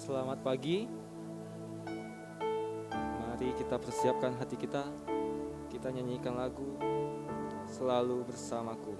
Selamat pagi. Mari kita persiapkan hati kita. Kita nyanyikan lagu Selalu Bersamaku.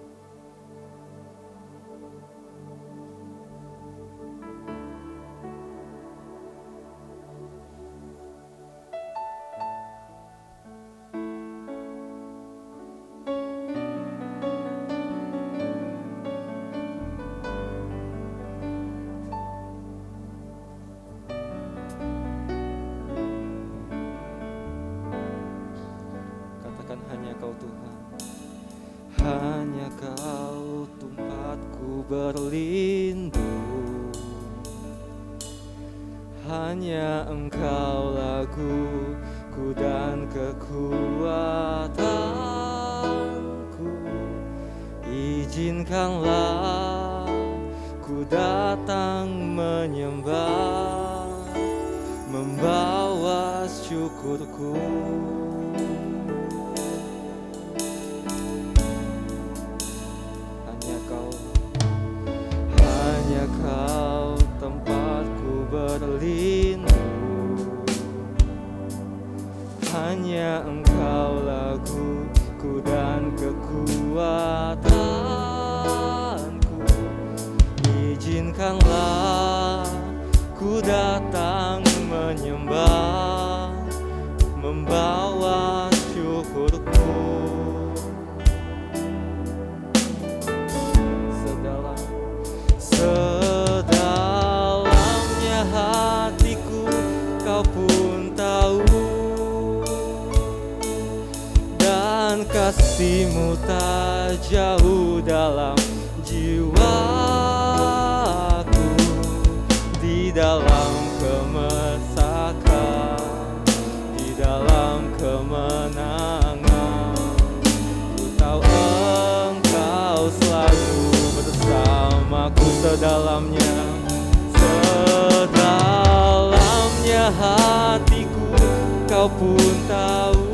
Hanya Kau Tuhan, hanya Kau tempatku berlindung, hanya Engkau laguku dan kekuatanku. Izinkanlah ku datang menyembah, membawa syukurku. Hanya Kau tempatku berlindung, hanya Engkau laguku dan kekuatanku. Izinkanlah ku datang menyembah, membawa syukurku. Sedalamnya hatiku Kau pun tahu, dan kasih-Mu tak jauh dalam jiwaku. Di dalam kemesakan, di dalam kemenangan, ku tahu Engkau selalu bersamaku. Sedalamnya hatiku Kau pun tahu,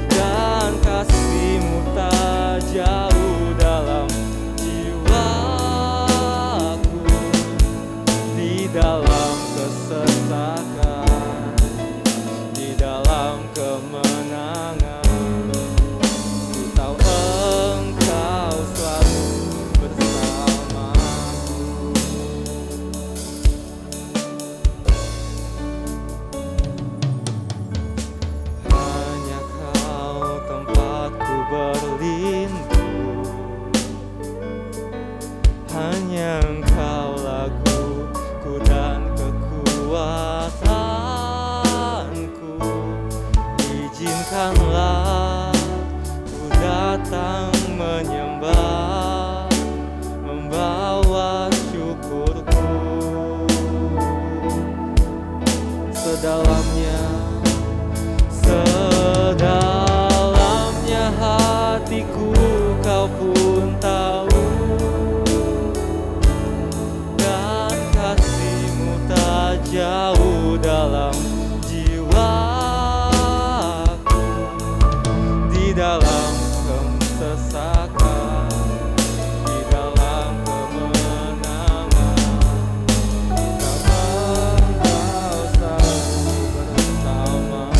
dan kasih-Mu tak jauh dalam jiwaku. Di dalam kesesakan, di dalam kemenangan, ku tahu Engkau selalu bersamaku. Hanya Kau tempatku berlindung, hanya Engkau laguku dan kekuatanku. Izinkanlah ku datang menyembah, membawa syukurku. Sedalamnya hatiku Kau pun tahu, dan kasih-Mu tak jauh dalam jiwaku. Di dalam kesesakan, di dalam kemenangan, Engkau selalu bersamaku.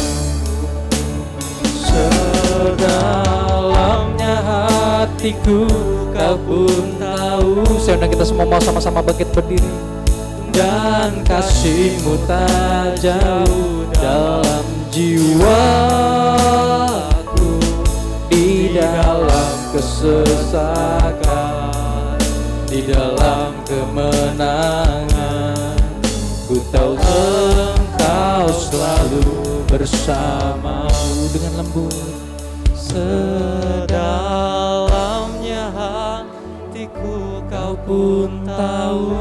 Sedalamnya hatiku Kau pun tahu. Saya undang kita semua mau sama-sama bangkit berdiri. Dan kasih-Mu tak jauh dalam jiwaku. Di dalam kesesakan, di dalam kemenangan, ku tahu Engkau selalu bersamaku. Dengan lembut, Sedalamnya hatiku Kau pun tahu,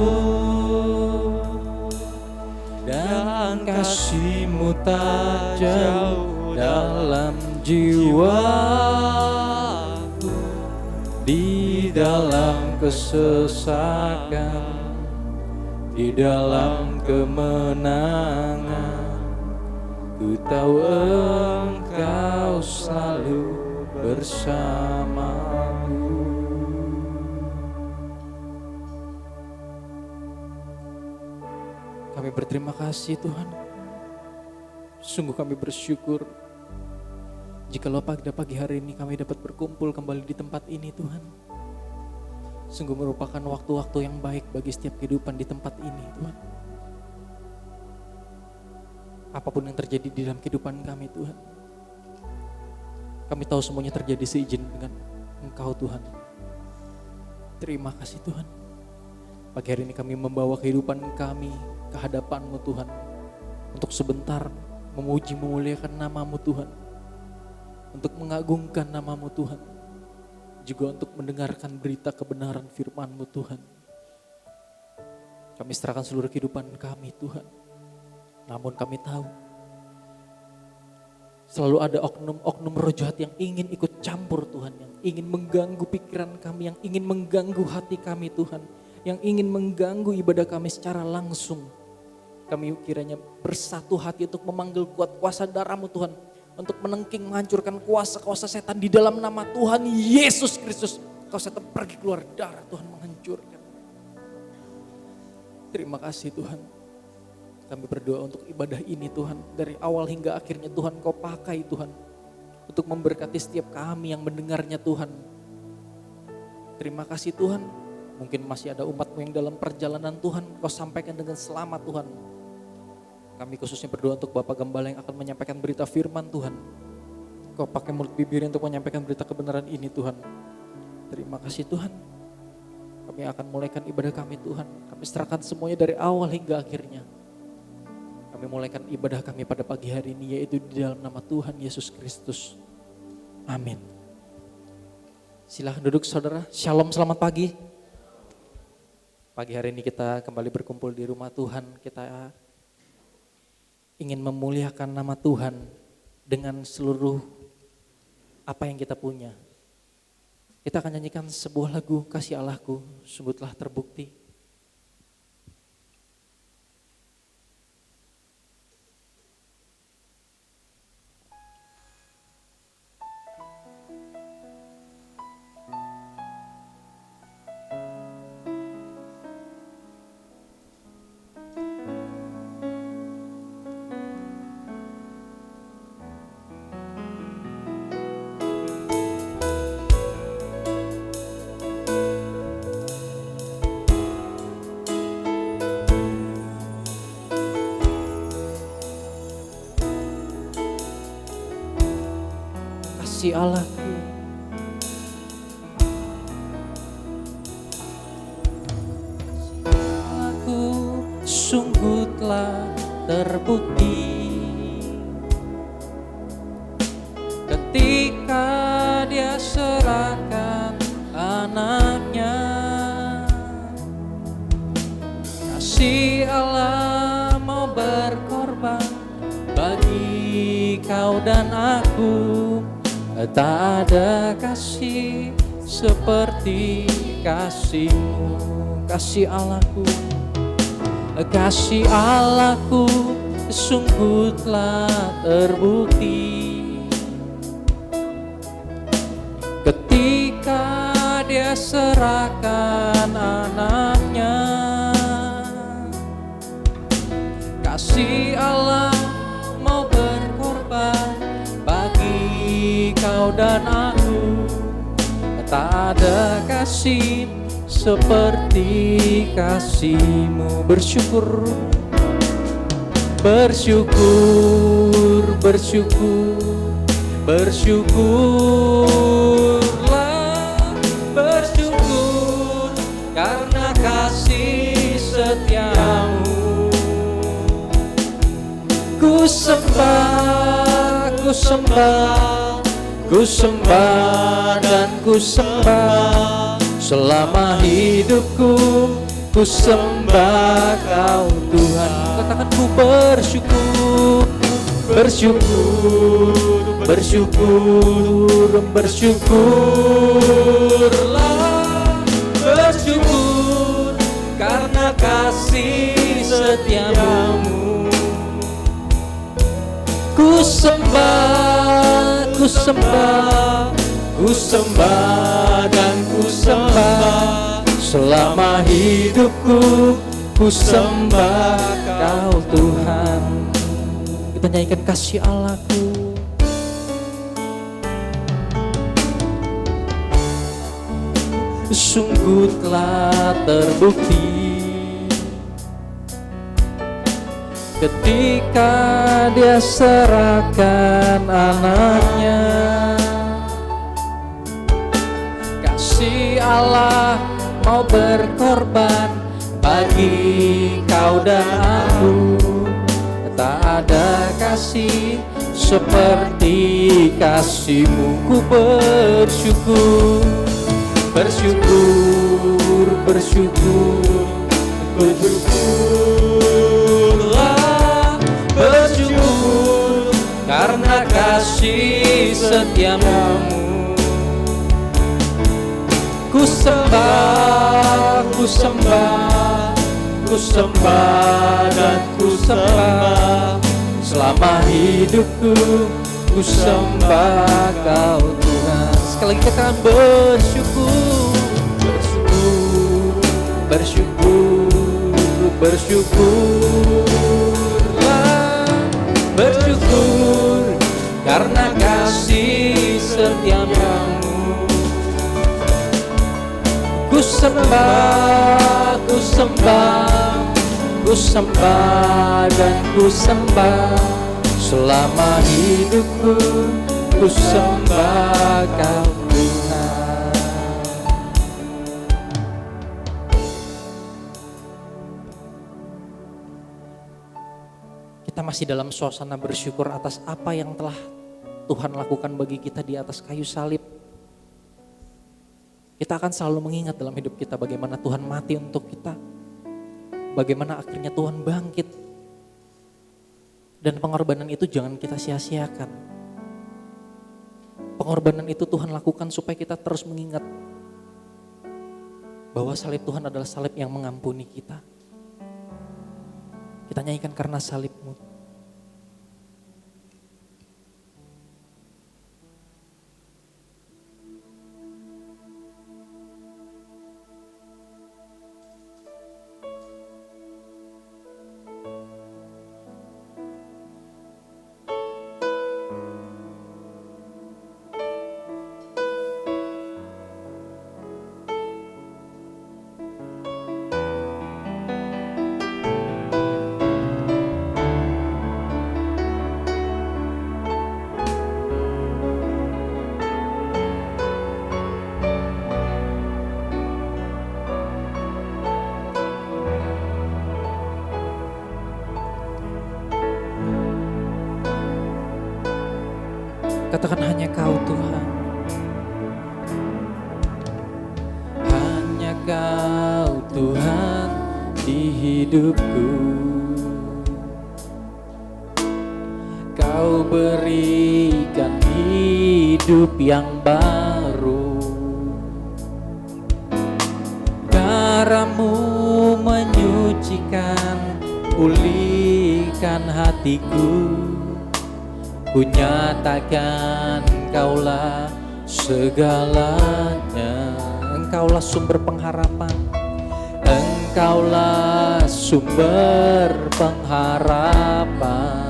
dan kasih-Mu tak jauh dalam jiwaku. Di dalam kesesakan, di dalam kemenangan, ku tahu Engkau selalu bersamaku. Kami berterima kasih Tuhan. Sungguh kami bersyukur jikalau pada pagi hari ini kami dapat berkumpul kembali di tempat ini Tuhan. Sungguh merupakan waktu-waktu yang baik bagi setiap kehidupan di tempat ini Tuhan. Apapun yang terjadi di dalam kehidupan kami Tuhan, kami tahu semuanya terjadi seizin dengan Engkau Tuhan. Terima kasih Tuhan. Pagi hari ini kami membawa kehidupan kami ke hadapan-Mu Tuhan, untuk sebentar memuji memuliakan nama-Mu Tuhan, untuk mengagungkan nama-Mu Tuhan, juga untuk mendengarkan berita kebenaran firman-Mu Tuhan. Kami serahkan seluruh kehidupan kami Tuhan. Namun kami tahu selalu ada oknum-oknum roh jahat yang ingin ikut campur Tuhan, yang ingin mengganggu pikiran kami, yang ingin mengganggu hati kami Tuhan, yang ingin mengganggu ibadah kami secara langsung. Kami kiranya bersatu hati untuk memanggil kuat kuasa darah-Mu Tuhan, untuk menengking menghancurkan kuasa-kuasa setan di dalam nama Tuhan Yesus Kristus. Kau setan pergi keluar, darah Tuhan menghancurkan. Terima kasih Tuhan. Kami berdoa untuk ibadah ini Tuhan, dari awal hingga akhirnya Tuhan Kau pakai Tuhan, untuk memberkati setiap kami yang mendengarnya Tuhan. Terima kasih Tuhan. Mungkin masih ada umat-Mu yang dalam perjalanan Tuhan, Kau sampaikan dengan selamat Tuhan. Kami khususnya berdoa untuk Bapak Gembala yang akan menyampaikan berita firman Tuhan. Kau pakai mulut bibirnya untuk menyampaikan berita kebenaran ini Tuhan. Terima kasih Tuhan. Kami akan mulaikan ibadah kami Tuhan. Kami serahkan semuanya dari awal hingga akhirnya. Kami mulaikan ibadah kami pada pagi hari ini, yaitu di dalam nama Tuhan Yesus Kristus. Amin. Silahkan duduk saudara. Shalom, selamat pagi. Pagi hari ini kita kembali berkumpul di rumah Tuhan. Kita ingin memuliakan nama Tuhan dengan seluruh apa yang kita punya. Kita akan nyanyikan sebuah lagu, Kasih Allahku sungguh telah terbukti. Kasih Allahku, Allahku sungguh telah terbukti ketika Dia serahkan anaknya. Kasih Allah mau berkorban bagi kau dan aku. Tak ada kasih seperti kasih-Mu, kasih Allahku. Kasih Allahku sungguh telah terbukti ketika Dia serahkan anaknya. Kasih Allah mau berkorban bagi kau dan aku. Tak ada kasih seperti kasih-Mu. Bersyukur, bersyukur, bersyukur, bersyukurlah, bersyukur karena kasih setia-Mu. Ku sembah, ku sembah, ku sembah dan ku sembah selama hidupku. Ku sembah Kau Tuhan. Katakan ku bersyukur, bersyukur, bersyukur, bersyukurlah, bersyukur karena kasih setia-Mu. Ku sembah, ku sembah, ku sembah dan ku sembah selama hidupku. Ku sembah Kita nyanyikan kasih Allahku. Sungguh telah terbukti ketika Dia serahkan anaknya. Kasih Allah mau berkorban bagi kau dan aku. Tak ada kasih seperti kasih-Mu. Ku bersyukur, bersyukur, bersyukur, bersyukurlah, bersyukur karena kasih setiamu. Ku sembah, ku sembah, ku sembah dan ku sembah selama hidupku. Ku sembah Kau Tuhan. Sekali lagi katakan bersyukur, bersyukur, bersyukur, bersyukurlah, bersyukur karena kasih setiamu. Ku sembah, ku sembah, ku sembah dan ku sembah selama hidupku. Ku sembah Kau Tuhan. Kita masih dalam suasana bersyukur atas apa yang telah Tuhan lakukan bagi kita di atas kayu salib. Kita akan selalu mengingat dalam hidup kita bagaimana Tuhan mati untuk kita. Bagaimana akhirnya Tuhan bangkit. Dan pengorbanan itu jangan kita sia-siakan. Pengorbanan itu Tuhan lakukan supaya kita terus mengingat bahwa salib Tuhan adalah salib yang mengampuni kita. Kita nyanyikan karena salib-Mu. Katakan hanya Kau Tuhan. Hanya Kau Tuhan di hidupku. Kau berikan hidup yang baru. Darah-Mu menyucikan, pulihkan hatiku. Ku nyatakan Engkaulah segalanya. Engkaulah sumber pengharapan. Engkaulah sumber pengharapan.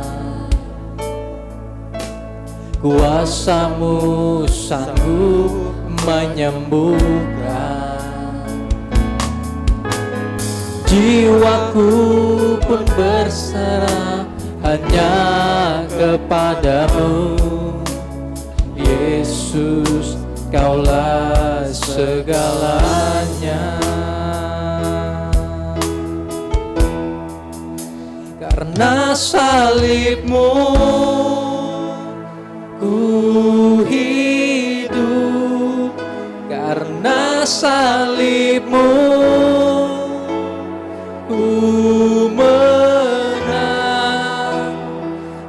Kuasa-Mu sanggup menyembuhkan. Jiwaku pun berserah hanya kepadamu, Yesus, Kaulah segalanya. Karena salib-Mu ku hidup, karena salib-Mu ku menang.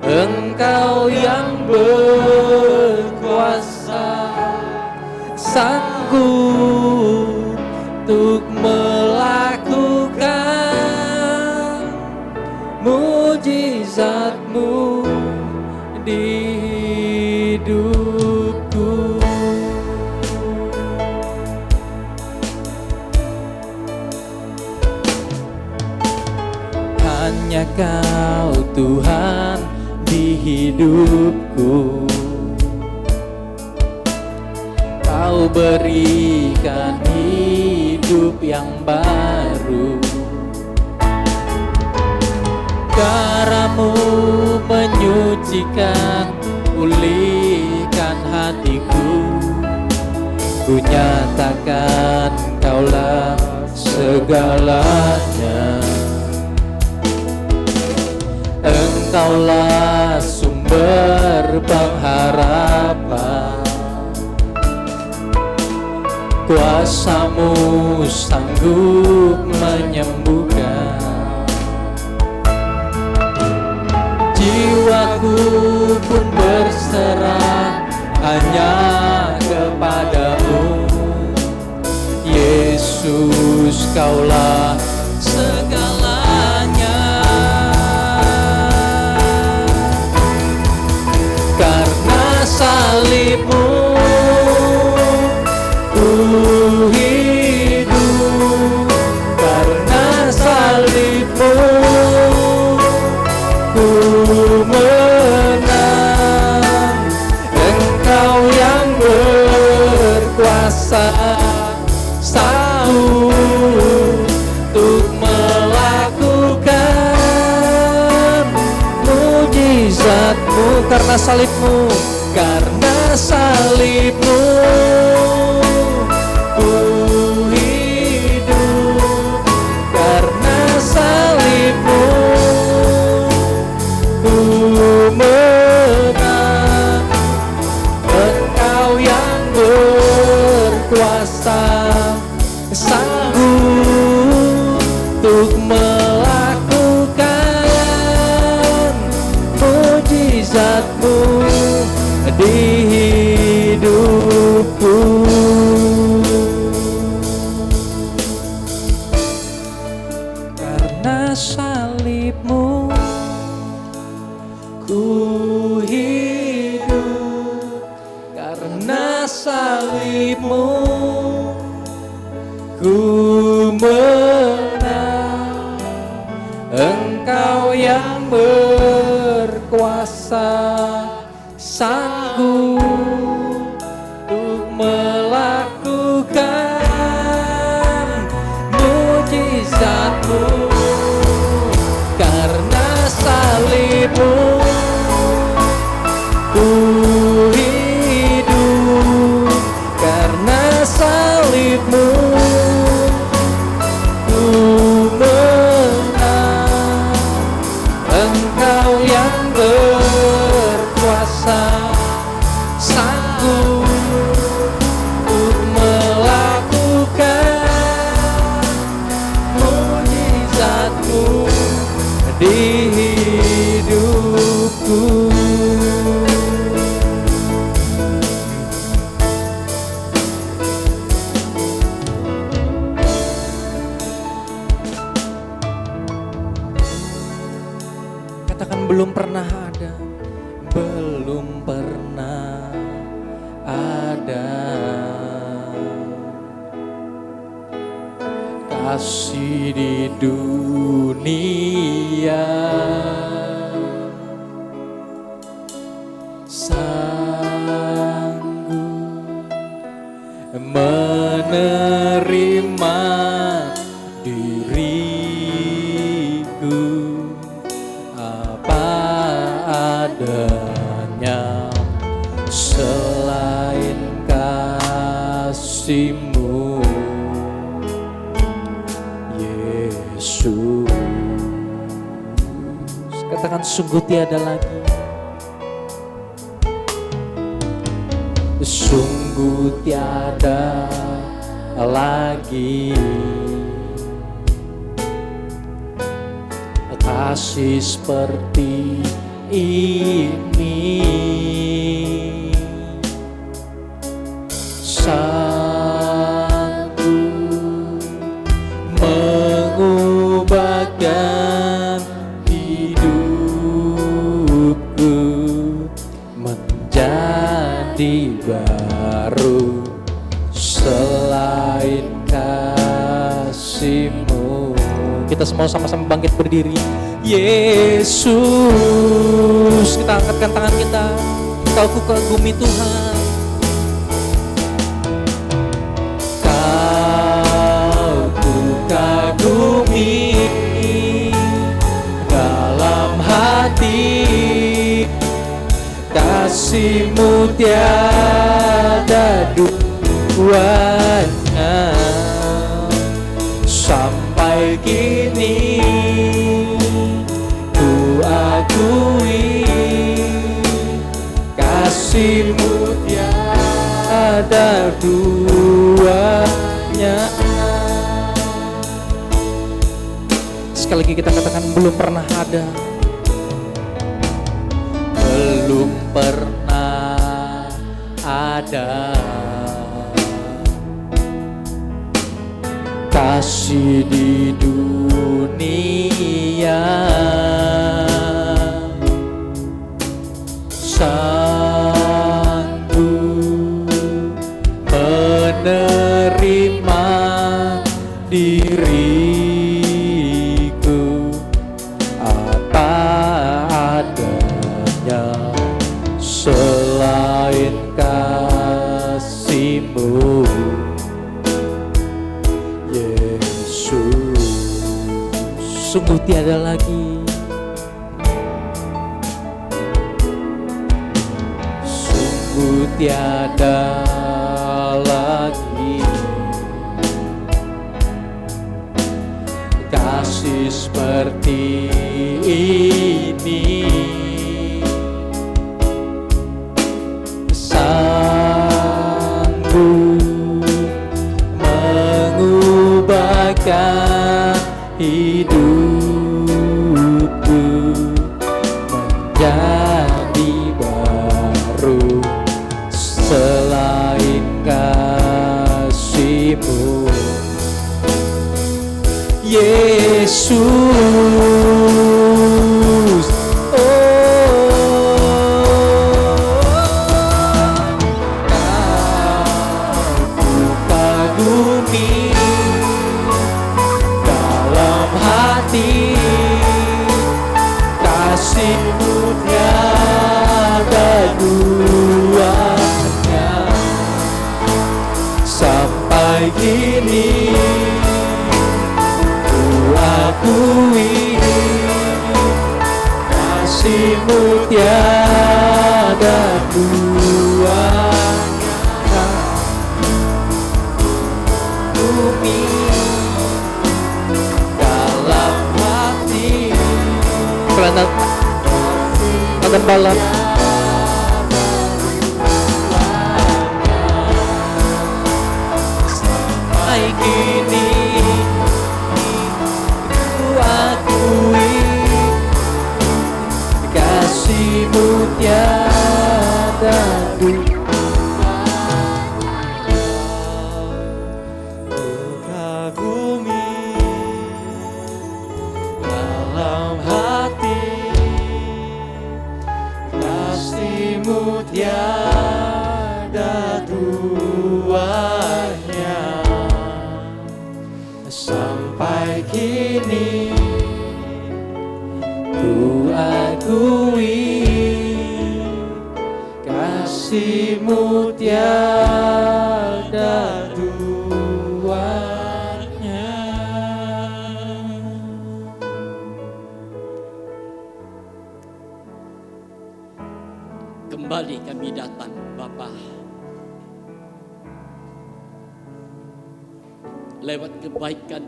Engkau yang berkuasa, sanggup untuk melakukan mujizat-Mu di hidupku. Hanya Kau Tuhan di hidupku. Kau berikan hidup yang baru. Darah-Mu menyucikan, pulihkan hatiku. Ku nyatakan Kaulah segalanya. Engkaulah sumber pengharapan. Kuasa-Mu sanggup menyembuhkan. Jiwaku pun berserah hanya kepada-Mu. Yesus, Kaulah segalanya. Karena salib-Mu ku hidup. Karena salib-Mu ku menang. Engkau yang berkuasa untuk melakukan mujizat-Mu. Karena salib-Mu, karena salib-Mu ku hidup. Karena salib-Mu ku menang. Engkau yang berkuasa sanggup untuk melakukan mujizat-Mu di hidupku. Karena salib-Mu ku hidup. Karena salib-Mu ku menang. Engkau yang berkuasa sanggup untuk melakukan mujizat-Mu. Karena salib-Mu ku hidup. Karena salib-Mu ku menang. Engkau yang berkuasa sanggup untuk melakukan mujizat-Mu di hidupku. Katakan belum pernah ada, belum pernah ada kasih di dunia sanggup menerima diriku apa adanya. Selain kasih-Mu Yesus, katakan sungguh tiada lagi, sungguh tiada lagi kasih seperti ini. Sanggup mengubahkan hidupku menjadi baru. Selain kasih-Mu, kita semua semua sama-sama bangkit berdiri. Yesus, kita angkatkan tangan kita. Kau ku kagumi Tuhan. Kau ku kagumi dalam hati, kasih-Mu tiada duanya. Sampai kini ku akui kasih-Mu tiada duanya. Sekali lagi kita katakan belum pernah ada. Belum pernah ada kasih di dunia sanggup menerima diriku apa adanya selain kasih-Mu. Sungguh tiada lagi, sungguh tiada lagi kasih seperti ini. Sanggup mengubahkan hidupku menjadi baru selain kasih-Mu. Yesus, Kau ku kagumi dalam hati, kasih-Mu tiada duanya. Sampai kini ku akui kasih-Mu tiada duanya. Bumi dalam hati, kelihatan balap sampai kini ku akui kasih-Mu tiada duanya. Tiada duanya. Sampai kini ku akui kasih-Mu tiada duanya. Kembali kami datang Bapa, lewat kebaikan,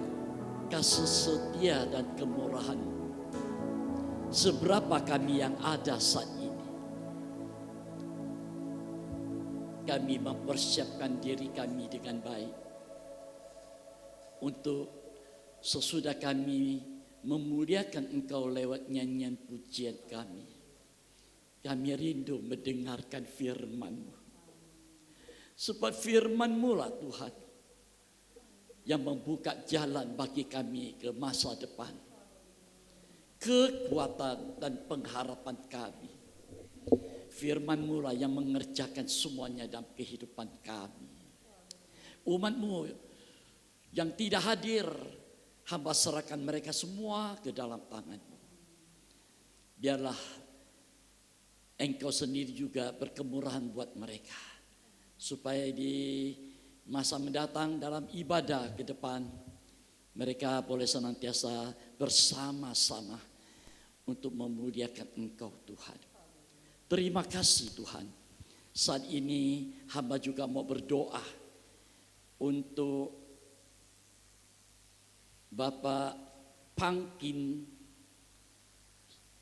kasih setia dan kemurahan. Seberapa kami yang ada saat ini, kami mempersiapkan diri kami dengan baik untuk sesudah kami memuliakan Engkau lewat nyanyian pujian kami. Kami rindu mendengarkan firman-Mu. Sebab firman-Mu lah Tuhan yang membuka jalan bagi kami ke masa depan. Kekuatan dan pengharapan kami. Firman-Mu lah yang mengerjakan semuanya dalam kehidupan kami. Umat-Mu yang tidak hadir hamba serahkan mereka semua ke dalam tangan-Mu. Biarlah Engkau sendiri juga berkemurahan buat mereka, supaya di masa mendatang dalam ibadah ke depan, mereka boleh senantiasa bersama-sama untuk memuliakan Engkau Tuhan. Terima kasih Tuhan. Saat ini hamba juga mau berdoa untuk Bapak Pangkin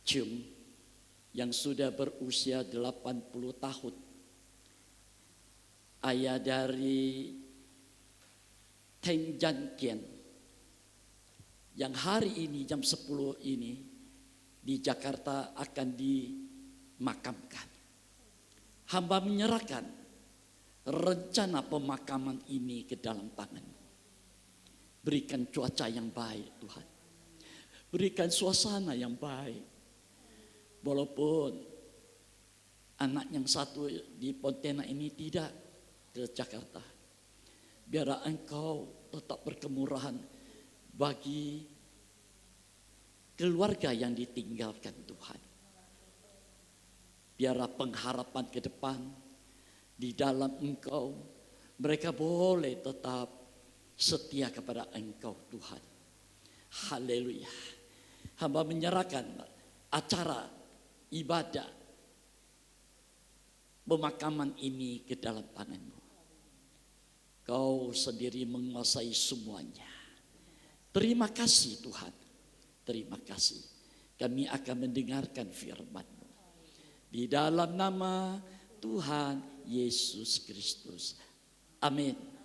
Chung yang sudah berusia 80 tahun. Ayah dari Teng Jan Kian yang hari ini jam 10 ini di Jakarta akan dimakamkan. Hamba menyerahkan rencana pemakaman ini ke dalam tangan-Mu. Berikan cuaca yang baik Tuhan. Berikan suasana yang baik. Walaupun anak yang satu di Pontianak ini tidak ke Jakarta, biarlah Engkau tetap berkemurahan bagi keluarga yang ditinggalkan Tuhan. Biarlah pengharapan ke depan di dalam Engkau, mereka boleh tetap setia kepada Engkau Tuhan. Haleluya. Hamba menyerahkan acara ibadah pemakaman ini ke dalam tangan-Mu. Kau sendiri menguasai semuanya. Terima kasih Tuhan. Terima kasih. Kami akan mendengarkan firman-Mu. Di dalam nama Tuhan Yesus Kristus. Amin.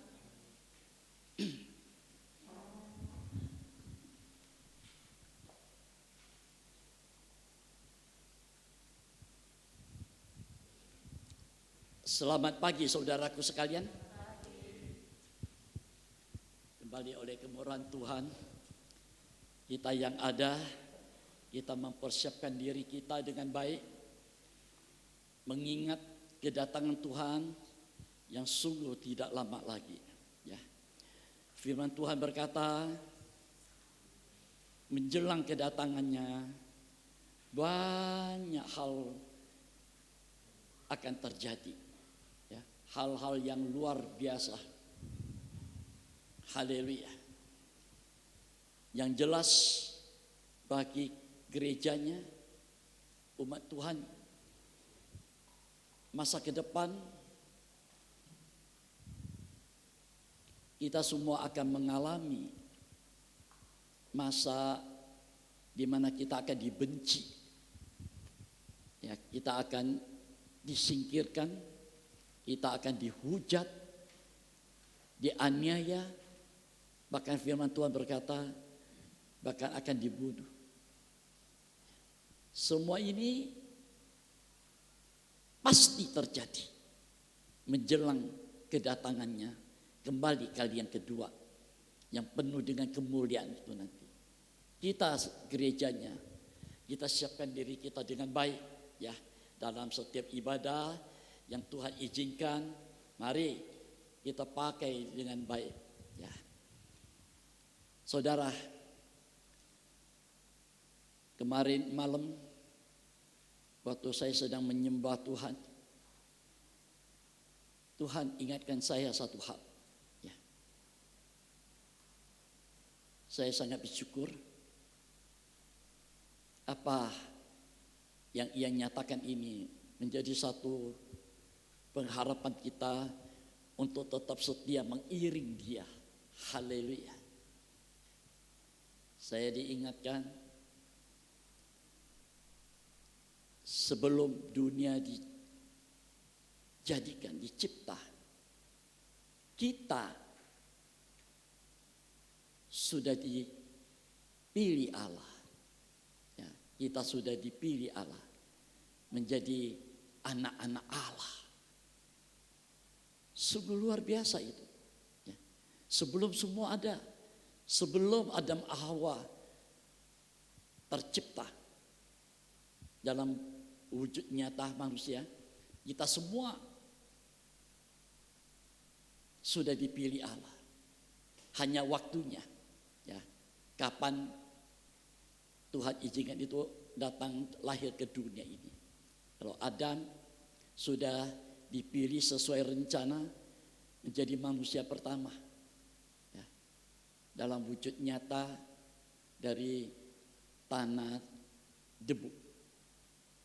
Selamat pagi saudaraku sekalian. Kembali oleh kemurahan Tuhan, kita yang ada, kita mempersiapkan diri kita dengan baik, mengingat kedatangan Tuhan yang sungguh tidak lama lagi. Ya. Firman Tuhan berkata, menjelang kedatangannya banyak hal akan terjadi. Hal-hal yang luar biasa. Haleluya. Yang jelas bagi gerejanya, umat Tuhan, masa ke depan kita semua akan mengalami masa di mana kita akan dibenci. Ya, kita akan disingkirkan, kita akan dihujat, dianiaya, bahkan firman Tuhan berkata, bahkan akan dibunuh. Semua ini pasti terjadi menjelang kedatangannya kembali kali yang kedua, yang penuh dengan kemuliaan itu nanti. Kita gerejanya, kita siapkan diri kita dengan baik ya, dalam setiap ibadah yang Tuhan izinkan, mari kita pakai dengan baik ya. Saudara, kemarin malam waktu saya sedang menyembah Tuhan, Tuhan ingatkan saya satu hal ya. Saya sangat bersyukur apa yang Ia nyatakan ini menjadi satu pengharapan kita untuk tetap setia mengiring Dia. Haleluya. Saya diingatkan sebelum dunia dijadikan, dicipta, kita sudah dipilih Allah. Ya, kita sudah dipilih Allah menjadi anak-anak Allah. Sungguh luar biasa itu. Ya. Sebelum semua ada, sebelum Adam Hawa tercipta dalam wujud nyata manusia, kita semua sudah dipilih Allah. Hanya waktunya, ya, kapan Tuhan izinkan itu datang lahir ke dunia ini. Kalau Adam sudah dipilih sesuai rencana menjadi manusia pertama, ya, dalam wujud nyata dari tanah debu,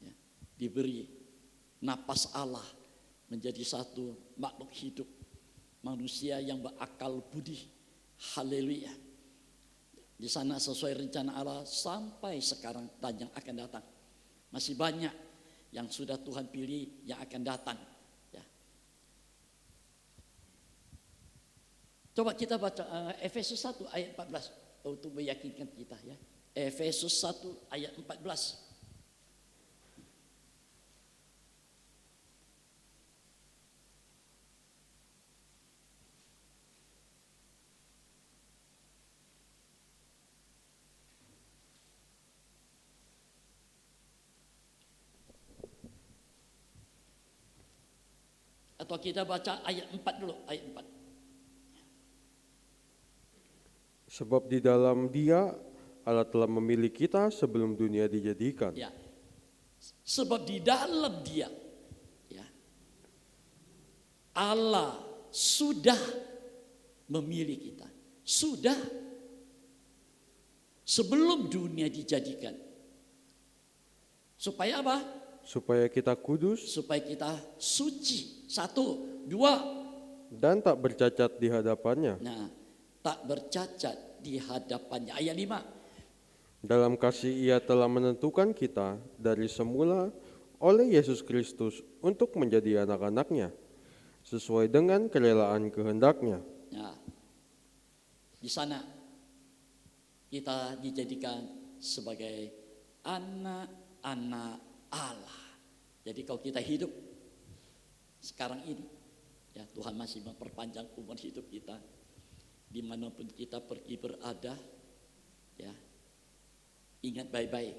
ya, diberi napas Allah menjadi satu makhluk hidup, manusia yang berakal budi. Haleluya. Di sana sesuai rencana Allah sampai sekarang dan yang akan datang. Masih banyak yang sudah Tuhan pilih yang akan datang. Ya. Coba kita baca Efesus 1 ayat 14 untuk meyakinkan kita, ya. Efesus 1 ayat 14. Atau kita baca ayat 4 dulu, ayat 4. Sebab di dalam Dia Allah telah memilih kita sebelum dunia dijadikan. Ya. Sebab di dalam Dia, ya, Allah sudah memilih kita. Sudah sebelum dunia dijadikan. Supaya apa? Supaya kita kudus Supaya kita suci. 1, 2. dan tak bercacat di hadapannya. Nah, tak bercacat di hadapannya. Ayat 5. Dalam kasih Ia telah menentukan kita dari semula oleh Yesus Kristus untuk menjadi anak-anak-Nya, sesuai dengan kerelaan kehendak-Nya. Nah, di sana kita dijadikan sebagai anak-anak Allah. Jadi kalau kita hidup sekarang ini, ya, Tuhan masih memperpanjang umur hidup kita dimanapun kita pergi berada, ya. Ingat baik-baik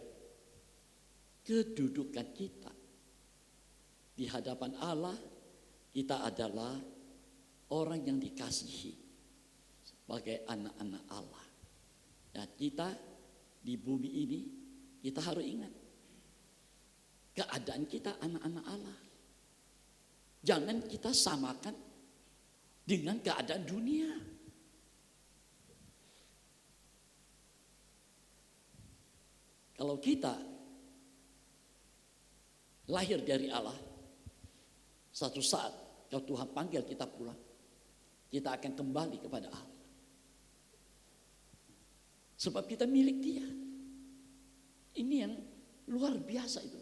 kedudukan kita di hadapan Allah. Kita adalah orang yang dikasihi sebagai anak-anak Allah. Ya, kita di bumi ini kita harus ingat keadaan kita anak-anak Allah. Jangan kita samakan dengan keadaan dunia. Kalau kita lahir dari Allah, satu saat kalau Tuhan panggil kita pulang, kita akan kembali kepada Allah. Sebab kita milik Dia. Ini yang luar biasa itu.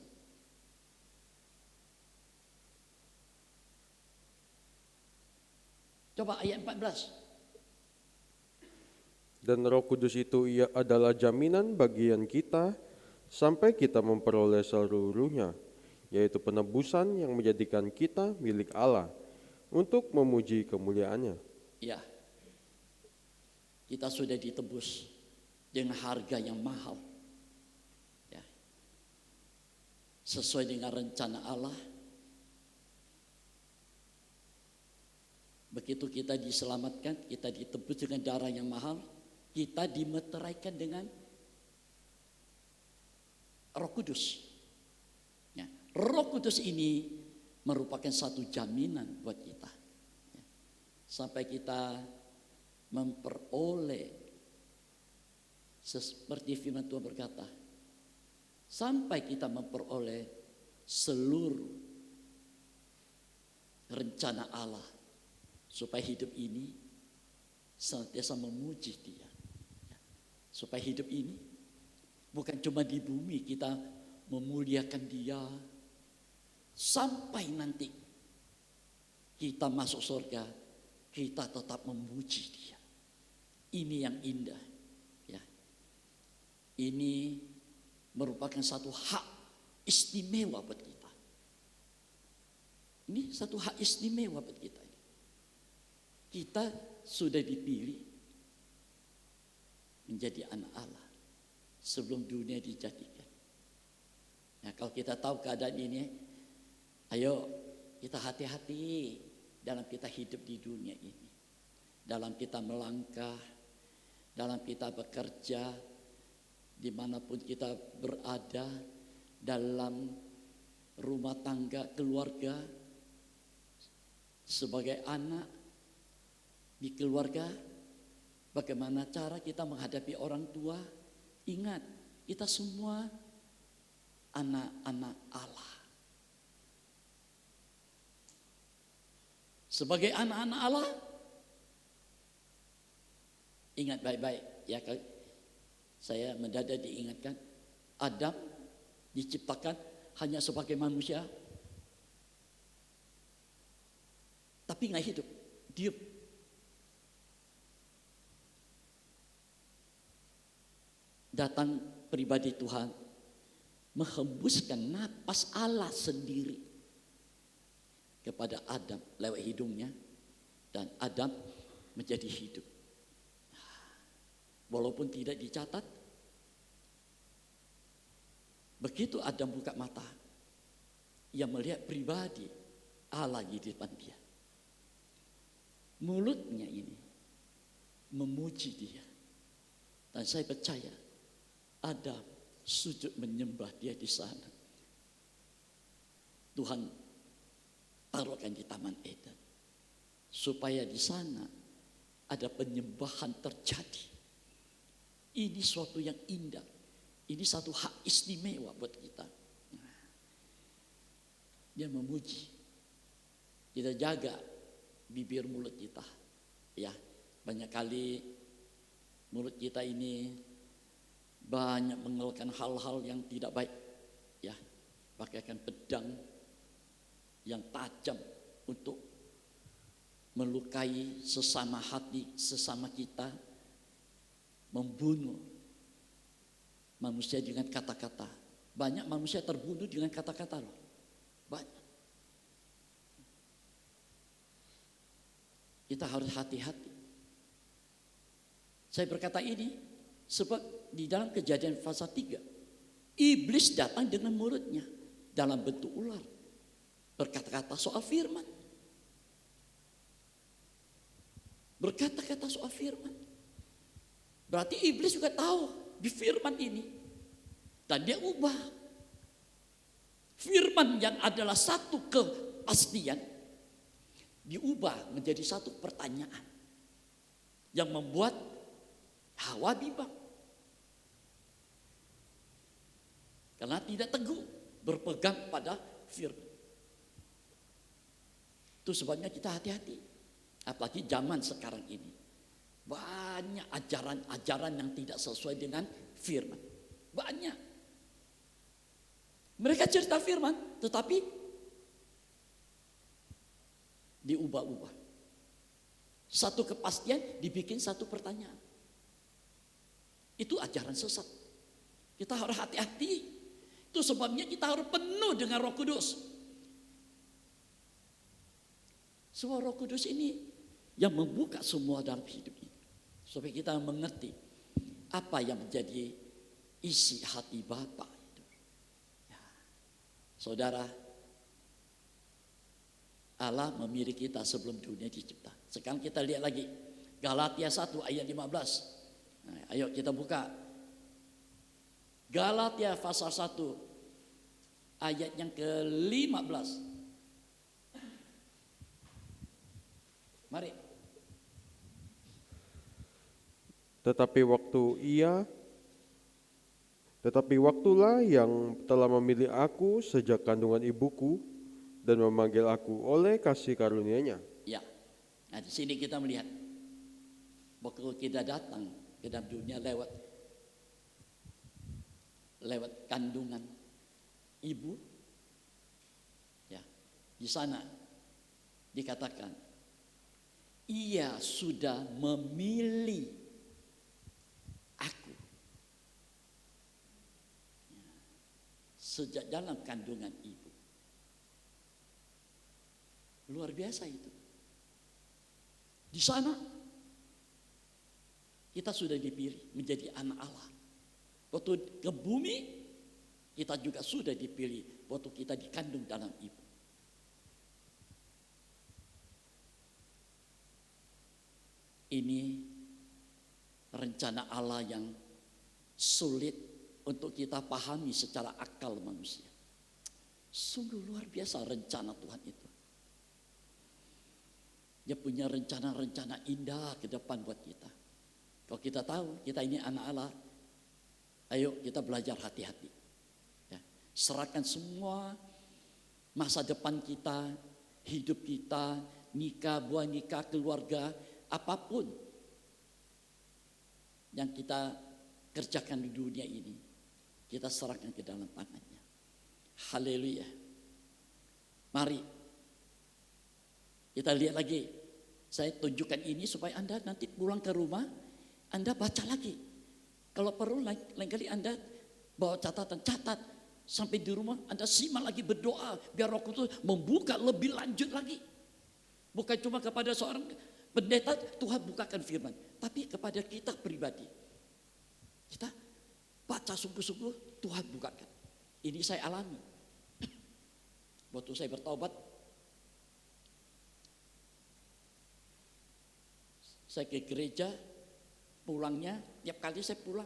Coba ayat 14. Dan Roh Kudus itu Ia adalah jaminan bagian kita sampai kita memperoleh seluruhnya, yaitu penebusan yang menjadikan kita milik Allah untuk memuji kemuliaan-Nya. Ya, kita sudah ditebus dengan harga yang mahal. Ya. Sesuai dengan rencana Allah. Begitu kita diselamatkan, kita ditebus dengan darah yang mahal, kita dimeteraikan dengan Roh Kudus. Ya. Roh Kudus ini merupakan satu jaminan buat kita. Ya. Sampai kita memperoleh seperti firman Tuhan berkata, sampai kita memperoleh seluruh rencana Allah supaya hidup ini senantiasa memuji Dia. Ya. Supaya hidup ini bukan cuma di bumi kita memuliakan Dia, sampai nanti kita masuk surga kita tetap memuji Dia. Ini yang indah. Ya. Ini merupakan satu hak istimewa buat kita. Ini satu hak istimewa buat kita. Kita sudah dipilih menjadi anak Allah sebelum dunia dijadikan. Nah, kalau kita tahu keadaan ini, ayo kita hati-hati dalam kita hidup di dunia ini. Dalam kita melangkah, dalam kita bekerja, dimanapun kita berada, dalam rumah tangga, keluarga, sebagai anak di keluarga, bagaimana cara kita menghadapi orang tua. Ingat, kita semua anak-anak Allah. Sebagai anak-anak Allah, ingat baik-baik ya, saya mendadak diingatkan, Adam diciptakan hanya sebagai manusia, tapi nggak hidup, diam. Datang pribadi Tuhan, menghembuskan napas Allah sendiri kepada Adam lewat hidungnya, dan Adam menjadi hidup. Walaupun tidak dicatat, begitu Adam buka mata, ia melihat pribadi Allah di depan dia. Mulutnya ini memuji dia. Dan saya percaya Adam sujud menyembah dia di sana. Tuhan taruhkan di Taman Eden, supaya di sana ada penyembahan terjadi. Ini suatu yang indah. Ini satu hak istimewa buat kita. Dia memuji. Kita jaga bibir mulut kita. Ya, banyak kali mulut kita ini banyak mengeluarkan hal-hal yang tidak baik. Ya, pakaikan pedang yang tajam untuk melukai sesama hati, sesama kita, membunuh manusia dengan kata-kata. Banyak manusia terbunuh dengan kata-kata loh. Banyak. Kita harus hati-hati. Saya berkata ini sebab di dalam Kejadian pasal 3, iblis datang dengan mulutnya dalam bentuk ular, berkata-kata soal firman. Berkata-kata soal firman. Berarti iblis juga tahu di firman ini. Dan dia ubah. Firman yang adalah satu kepastian diubah menjadi satu pertanyaan yang membuat Hawa bimbang. Karena tidak teguh berpegang pada firman. Itu sebabnya kita hati-hati. Apalagi zaman sekarang ini. Banyak ajaran-ajaran yang tidak sesuai dengan firman. Banyak. Mereka cerita firman, tetapi diubah-ubah. Satu kepastian dibikin satu pertanyaan. Itu ajaran sesat. Kita harus hati-hati. Itu sebabnya kita harus penuh dengan Roh Kudus. Sebab Roh Kudus ini yang membuka semua dalam hidup ini. Supaya kita mengerti apa yang menjadi isi hati Bapa. Ya. Saudara, Allah memilih kita sebelum dunia dicipta. Sekarang kita lihat lagi Galatia 1 ayat 15. Nah, ayo kita buka Galatia pasal 1 ayat yang ke-15. Mari. Tetapi waktulah yang telah memilih aku sejak kandungan ibuku dan memanggil aku oleh kasih karunia-Nya. Ya. Nah, di sini kita melihat waktu kita datang ke dalam dunia lewat kandungan ibu. Ya. Di sana dikatakan ia sudah memilih aku sejak dalam kandungan ibu. Luar biasa itu. Di sana kita sudah dipilih menjadi anak Allah. Waktu ke bumi kita juga sudah dipilih waktu kita dikandung dalam ibu. Ini rencana Allah yang sulit untuk kita pahami secara akal manusia. Sungguh luar biasa rencana Tuhan itu. Dia punya rencana-rencana indah ke depan buat kita. Kalau kita tahu kita ini anak Allah, ayo kita belajar hati-hati. Ya, serahkan semua masa depan kita, hidup kita, nikah, buah nikah, keluarga, apapun yang kita kerjakan di dunia ini, kita serahkan ke dalam tangannya. Haleluya. Mari kita lihat lagi. Saya tunjukkan ini supaya Anda nanti pulang ke rumah, Anda baca lagi. Kalau perlu lain kali Anda bawa catatan, catat. Sampai di rumah Anda simak lagi, berdoa. Biar Roh Kudus membuka lebih lanjut lagi. Bukan cuma kepada seorang pendeta Tuhan bukakan firman. Tapi kepada kita pribadi. Kita baca sungguh-sungguh Tuhan bukakan. Ini saya alami. Waktu saya bertobat, saya ke gereja, pulangnya tiap kali saya pulang,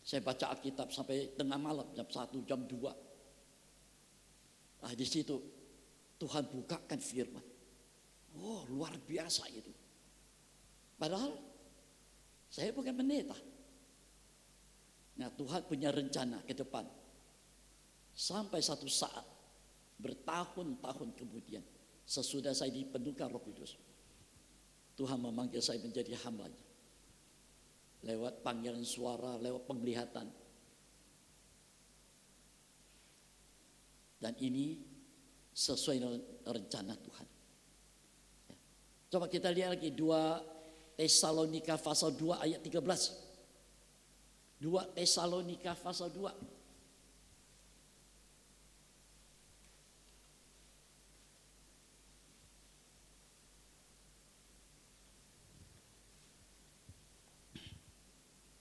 saya baca Alkitab sampai tengah malam, jam 1, jam 2. Nah di situ Tuhan bukakan firman. Oh luar biasa itu. Padahal saya bukan pendeta. Nah Tuhan punya rencana ke depan. Sampai satu saat, bertahun-tahun kemudian, sesudah saya dipenuhkan Roh Kudus, Tuhan memanggil saya menjadi hambanya. Lewat panggilan suara, lewat penglihatan. Dan ini sesuai dengan rencana Tuhan. Ya. Coba kita lihat lagi 2 Tesalonika pasal 2 ayat 13. 2 Tesalonika pasal 2.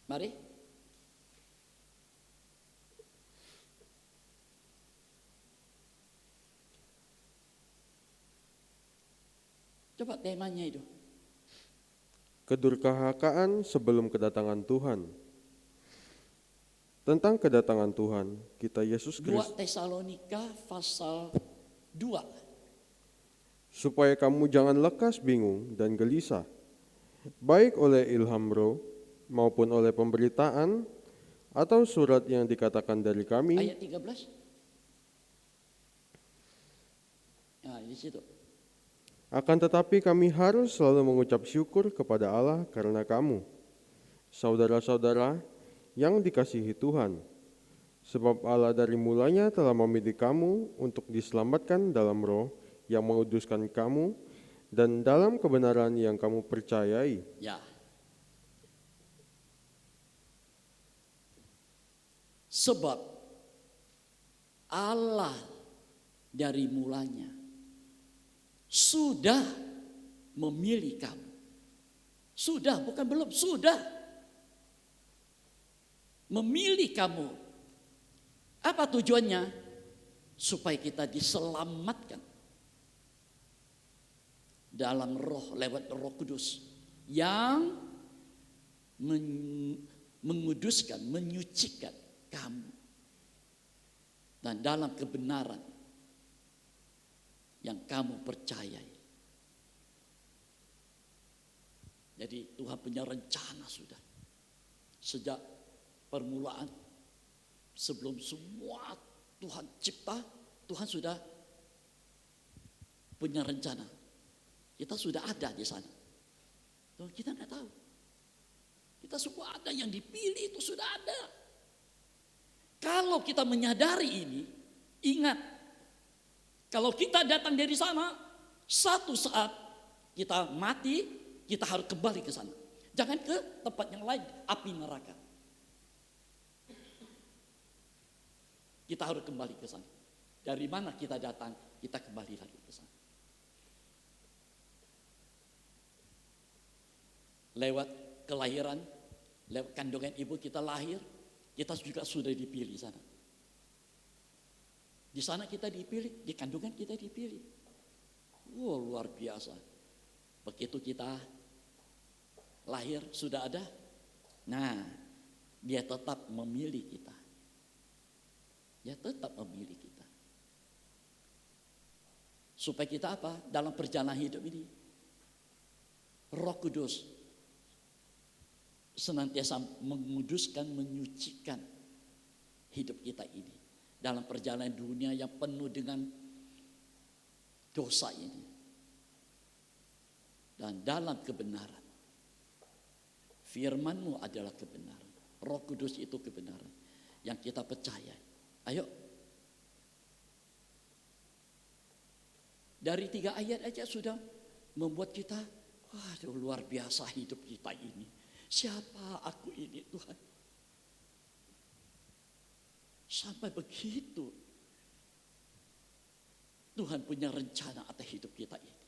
Mari. Coba temanya itu. Kedurhakaan sebelum kedatangan Tuhan. Tentang kedatangan Tuhan, kita Yesus 2 Kristus, Tesalonika pasal 2. supaya kamu jangan lekas bingung dan gelisah, baik oleh ilham roh, maupun oleh pemberitaan atau surat yang dikatakan dari kami. Ayat 13. Nah, di situ. Akan tetapi kami harus selalu mengucap syukur kepada Allah karena kamu, saudara-saudara yang dikasihi Tuhan. Sebab Allah dari mulanya telah memilih kamu untuk diselamatkan dalam roh yang menguduskan kamu dan dalam kebenaran yang kamu percayai. Ya. Sebab Allah dari mulanya sudah memilih kamu. Sudah, bukan belum, sudah memilih kamu. Apa tujuannya? Supaya kita diselamatkan dalam roh, lewat Roh Kudus yang menguduskan, menyucikan kamu dan dalam kebenaran yang kamu percayai. Jadi Tuhan punya rencana sudah sejak permulaan, sebelum semua Tuhan cipta, Tuhan sudah punya rencana. Kita sudah ada di sana. Tuhan kita nggak tahu. Kita semua ada, yang dipilih itu sudah ada. Kalau kita menyadari ini, ingat, kalau kita datang dari sana, satu saat kita mati, kita harus kembali ke sana. Jangan ke tempat yang lain, api neraka. Kita harus kembali ke sana. Dari mana kita datang, kita kembali lagi ke sana. Lewat kelahiran, lewat kandungan ibu kita lahir, kita juga sudah dipilih sana. Di sana kita dipilih, di kandungan kita dipilih. Wow, luar biasa. Begitu kita lahir sudah ada. Nah, dia tetap memilih kita. Dia tetap memilih kita. Supaya kita apa? Dalam perjalanan hidup ini, Roh Kudus senantiasa menguduskan, menyucikan hidup kita ini. Dalam perjalanan dunia yang penuh dengan dosa ini. Dan dalam kebenaran. Firman-Mu adalah kebenaran. Roh Kudus itu kebenaran yang kita percaya. Ayo. Dari 3 ayat aja sudah membuat kita, waduh, luar biasa hidup kita ini. Siapa aku ini, Tuhan? Sampai begitu Tuhan punya rencana atas hidup kita ini.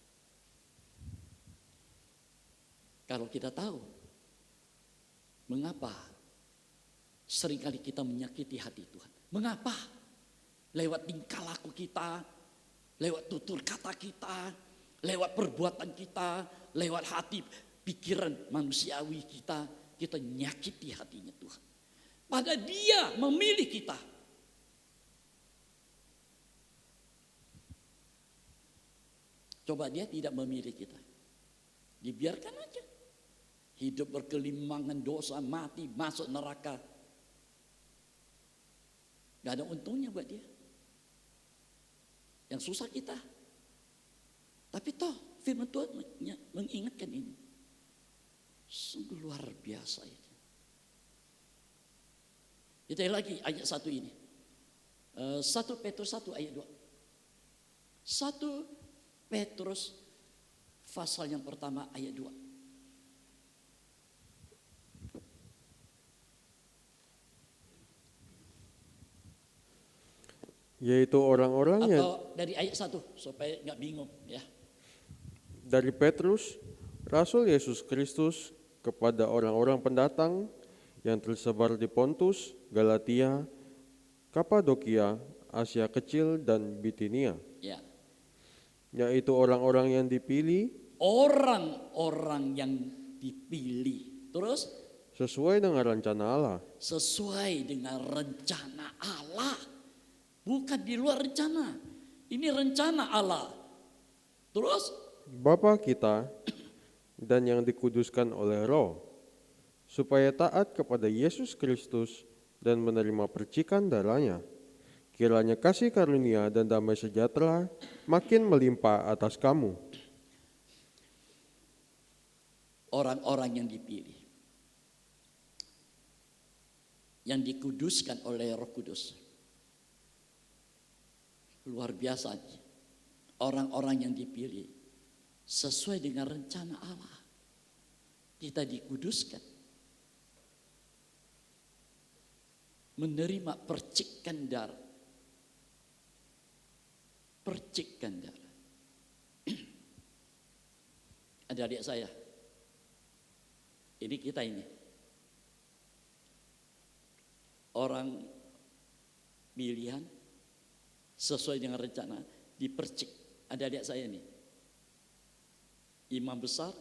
Kalau kita tahu mengapa seringkali kita menyakiti hati Tuhan. Mengapa? Lewat tingkah laku kita, lewat tutur kata kita, lewat perbuatan kita, lewat hati pikiran manusiawi kita, kita nyakiti hatinya Tuhan. Padahal Dia memilih kita. Coba Dia tidak memilih kita. Dibiarkan aja. Hidup berkelimangan dosa, mati, masuk neraka. Gak ada untungnya buat dia. Yang susah kita. Tapi toh firman Tuhan mengingatkan ini. Sungguh luar biasa ini. Kita lagi ayat 1 ini. 1 Petrus 1 ayat 2. 1 Petrus pasal yang pertama ayat 2. Yaitu orang-orang yang Atau dari ayat 1 supaya nggak bingung ya. dari Petrus, Rasul Yesus Kristus, kepada orang-orang pendatang yang tersebar di Pontus, Galatia, Kapadokia, Asia Kecil, dan Bitinia. Ya. Yaitu orang-orang yang dipilih Orang-orang yang dipilih. Terus sesuai dengan rencana Allah. sesuai dengan rencana Allah. Bukan di luar rencana. Ini rencana Allah. Terus Bapa kita dan yang dikuduskan oleh Roh, supaya taat kepada Yesus Kristus dan menerima percikan darahnya. Kiranya kasih karunia dan damai sejahtera makin melimpah atas kamu. orang-orang yang dipilih. Yang dikuduskan oleh Roh Kudus. Luar biasa. Orang-orang yang dipilih sesuai dengan rencana Allah. Kita dikuduskan. Menerima percikan darah. Percikan darah. Ada adik saya. Ini kita ini. Orang pilihan sesuai dengan rencana dipercik. Ada adik saya nih. Imam besar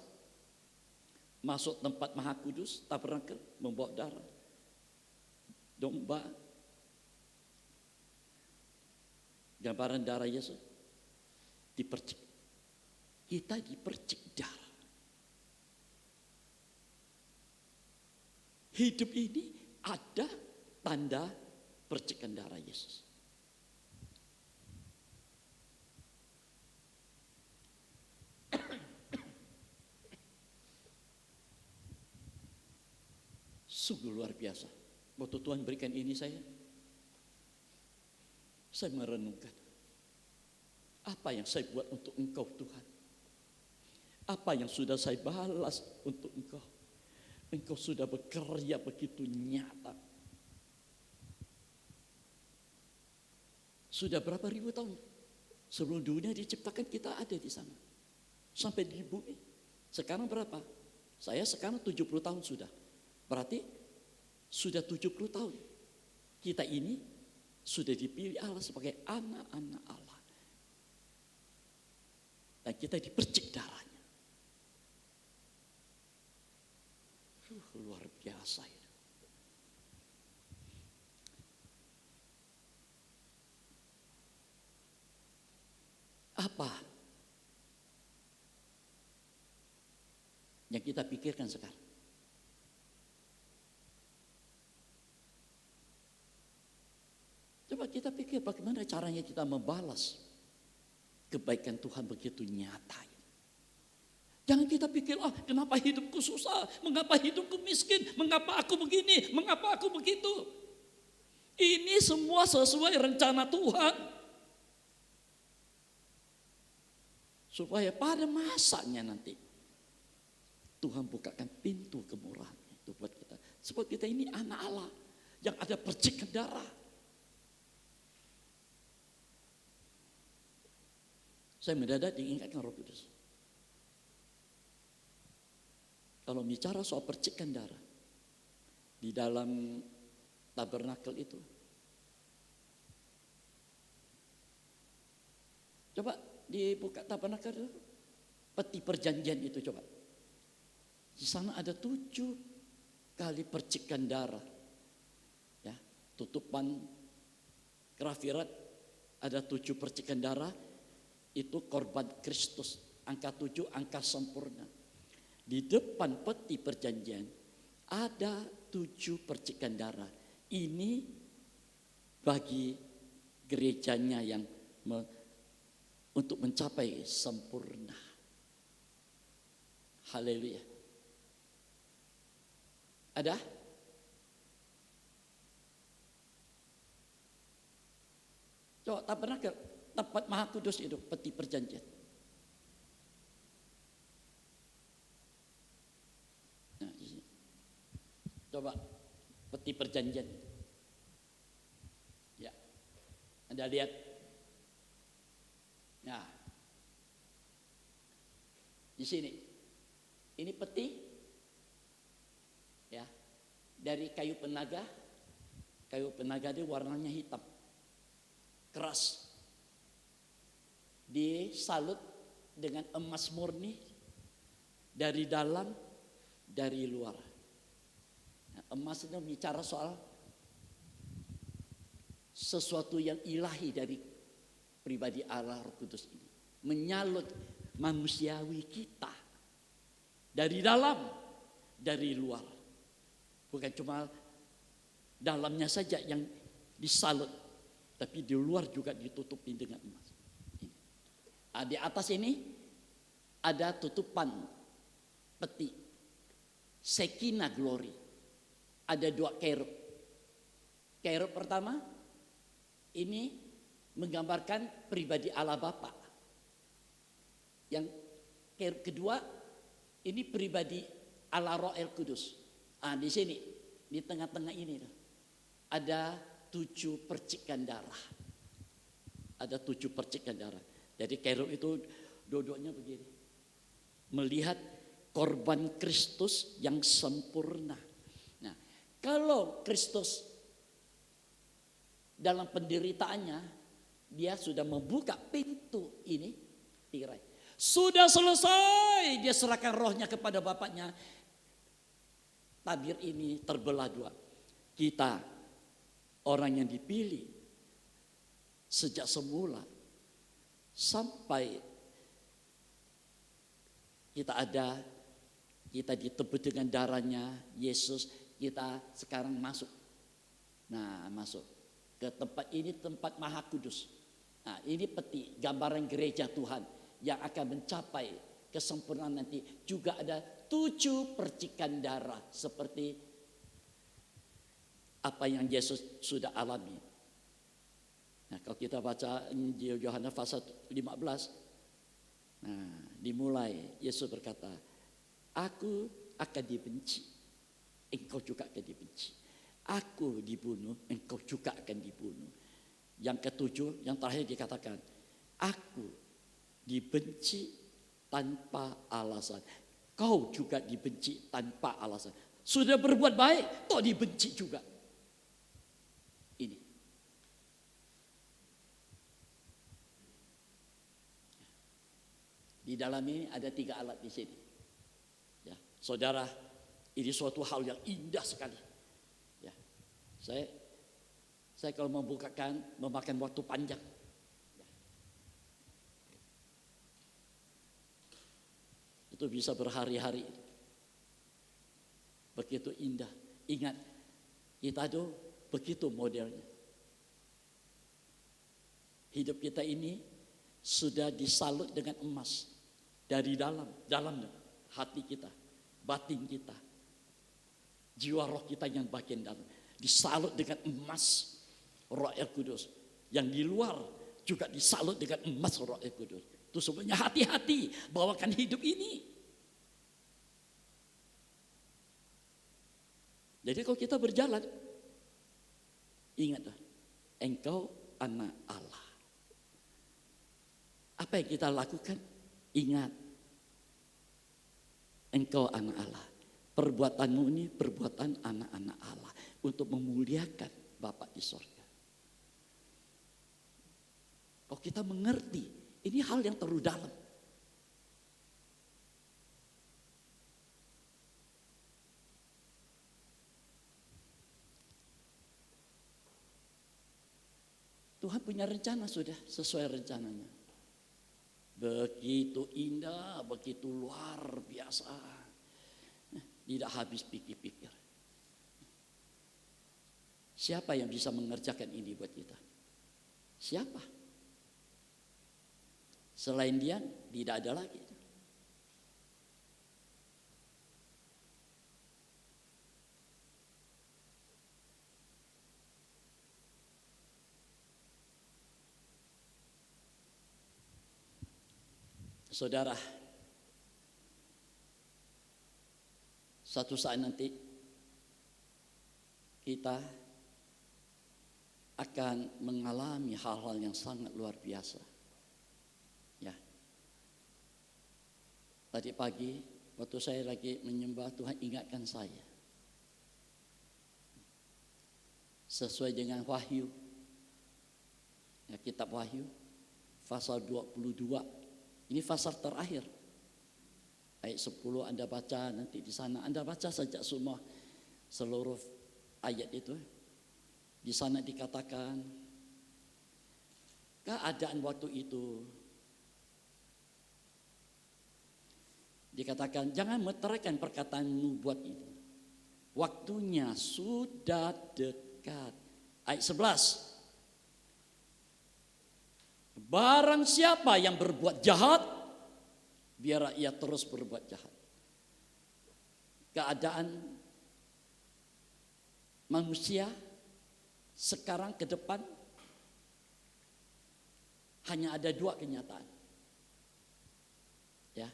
masuk tempat Maha Kudus, tabernakel, membawa darah domba, gambaran darah Yesus, dipercik. Kita dipercik darah. Hidup ini ada tanda percikan darah Yesus. Sungguh luar biasa. Waktu Tuhan berikan ini saya merenungkan. Apa yang saya buat untuk Engkau Tuhan? Apa yang sudah saya balas untuk Engkau? Engkau sudah bekerja begitu nyata. Sudah berapa ribu tahun sebelum dunia diciptakan kita ada di sana. Sampai di bumi. Sekarang berapa? Saya sekarang 70 tahun sudah. Berarti sudah 70 tahun. Kita ini sudah dipilih Allah sebagai anak-anak Allah. Dan kita dipercik darahnya. Luar biasa itu. Apa yang kita pikirkan sekarang? Coba kita pikir bagaimana caranya kita membalas kebaikan Tuhan begitu nyata. Jangan kita pikir, kenapa hidupku susah, mengapa hidupku miskin, mengapa aku begini, mengapa aku begitu. Ini semua sesuai rencana Tuhan. Supaya pada masanya nanti Tuhan bukakan pintu kemurahan itu buat kita. Sebab kita ini anak Allah yang ada percikan darah. Saya mendadak diingatkan Roh Kudus. Kalau bicara soal percikan darah di dalam tabernakel itu, coba dibuka tabernakel itu, peti perjanjian itu coba. Di sana ada 7 kali percikan darah. Ya, tutupan grafirat ada 7 percikan darah. Itu korban Kristus. Angka 7, angka sempurna. Di depan peti perjanjian ada 7 percikan darah. Ini bagi gerejanya yang untuk mencapai sempurna. Haleluya. Ada? Coba tabernakel, tempat Maha Kudus itu, peti perjanjian. Nah, di sini. Coba peti perjanjian. Ya. Anda lihat. Nah. Di sini. Ini peti ya. Dari kayu penaga. Kayu penaga itu warnanya hitam. Keras. Disalut dengan emas murni dari dalam, dari luar. Nah, emas itu bicara soal sesuatu yang ilahi dari pribadi Allah Roh Kudus ini. Menyalut manusiawi kita dari dalam, dari luar. Bukan cuma dalamnya saja yang disalut, tapi di luar juga ditutupi dengan emas. Di atas ini ada tutupan peti Shekinah glory. Ada 2 kerub. Kerub pertama ini menggambarkan pribadi Allah Bapa. Yang kerub kedua ini pribadi Allah Roh El Kudus. Di sini di tengah-tengah ini ada 7 percikan darah. Ada 7 percikan darah. Jadi kerub itu duduknya begini. Melihat korban Kristus yang sempurna. Nah, kalau Kristus dalam penderitaannya, dia sudah membuka pintu ini, tirai. Sudah selesai, dia serahkan rohnya kepada Bapaknya. Tabir ini terbelah 2. Kita, orang yang dipilih sejak semula, sampai kita ditebus dengan darahnya Yesus, kita sekarang masuk. Nah, masuk ke tempat ini, tempat Maha Kudus. Nah, ini peti gambaran gereja Tuhan yang akan mencapai kesempurnaan nanti. Juga ada 7 percikan darah seperti apa yang Yesus sudah alami. Nah, kalau kita baca Injil Yohanes pasal 15, nah, dimulai Yesus berkata, aku akan dibenci, engkau juga akan dibenci. Aku dibunuh, engkau juga akan dibunuh. Yang ke-7, yang terakhir dikatakan, aku dibenci tanpa alasan. Kau juga dibenci tanpa alasan. Sudah berbuat baik, toh dibenci juga. Ini. Di dalam ini ada 3 alat di sini. Ya, saudara Ini suatu hal yang indah sekali. Ya, saya kalau membukakan memakan waktu panjang. Ya. Itu bisa berhari-hari. Begitu indah. Ingat, kita tuh begitu modelnya. Hidup kita ini sudah disalut dengan emas dari dalamnya hati kita, batin kita, jiwa roh kita yang bagian dalam disalut dengan emas Roh El Kudus. Yang di luar juga disalut dengan emas Roh El Kudus. Itu sebenarnya hati-hati bawakan hidup ini. Jadi kalau kita berjalan, ingatlah, engkau anak Allah. Apa yang kita lakukan? Ingat, engkau anak Allah. Perbuatanmu ini perbuatan anak-anak Allah untuk memuliakan Bapa di sorga. Kalau kita mengerti, ini hal yang terlalu dalam. Tuhan punya rencana sudah sesuai rencananya. Begitu indah, begitu luar biasa. Tidak habis pikir-pikir. Siapa yang bisa mengerjakan ini buat kita? Siapa? Selain Dia, tidak ada lagi. Saudara, satu saat nanti kita akan mengalami hal-hal yang sangat luar biasa. Ya. Tadi pagi waktu saya lagi menyembah, Tuhan ingatkan saya. Sesuai dengan Wahyu. Ya, kitab Wahyu pasal 22. Ini pasal terakhir. Ayat 10 Anda baca nanti di sana. Anda baca saja semua seluruh ayat itu. Di sana dikatakan keadaan waktu itu. Dikatakan jangan meteraikan perkataan nubuat itu. Waktunya sudah dekat. Ayat 11. Barang siapa yang berbuat jahat, biar ia terus berbuat jahat. Keadaan manusia sekarang ke depan hanya ada dua kenyataan. Ya.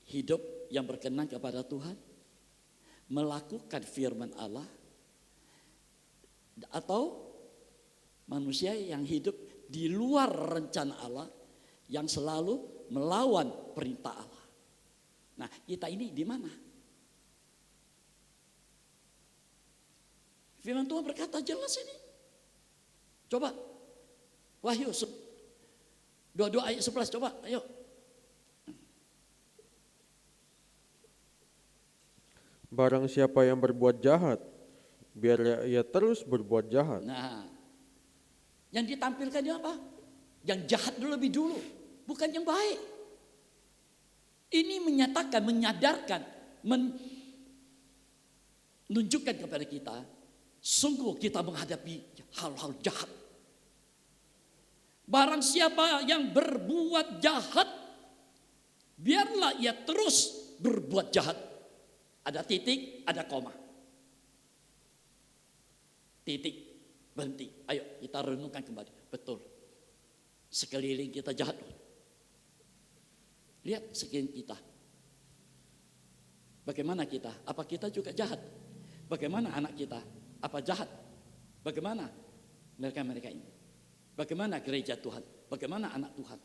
Hidup yang berkenan kepada Tuhan, melakukan firman Allah, atau manusia yang hidup di luar rencana Allah, yang selalu melawan perintah Allah. Nah, kita ini di mana? Firman Tuhan berkata jelas ini. Coba, Wahyu 22 ayat 11, coba, ayo. Barang siapa yang berbuat jahat, biar ia terus berbuat jahat. Nah, yang ditampilkan dia apa? Yang jahat lebih dulu, bukan yang baik. Ini menyatakan, menyadarkan, menunjukkan kepada kita, sungguh kita menghadapi hal-hal jahat. Barang siapa yang berbuat jahat, biarlah ia terus berbuat jahat. Ada titik, ada koma. Titik. Berhenti, ayo kita renungkan kembali. Betul, sekeliling kita jahat. Lihat sekeliling kita. Bagaimana kita? Apa kita juga jahat? Bagaimana anak kita? Apa jahat? Bagaimana mereka-mereka ini? Bagaimana gereja Tuhan? Bagaimana anak Tuhan?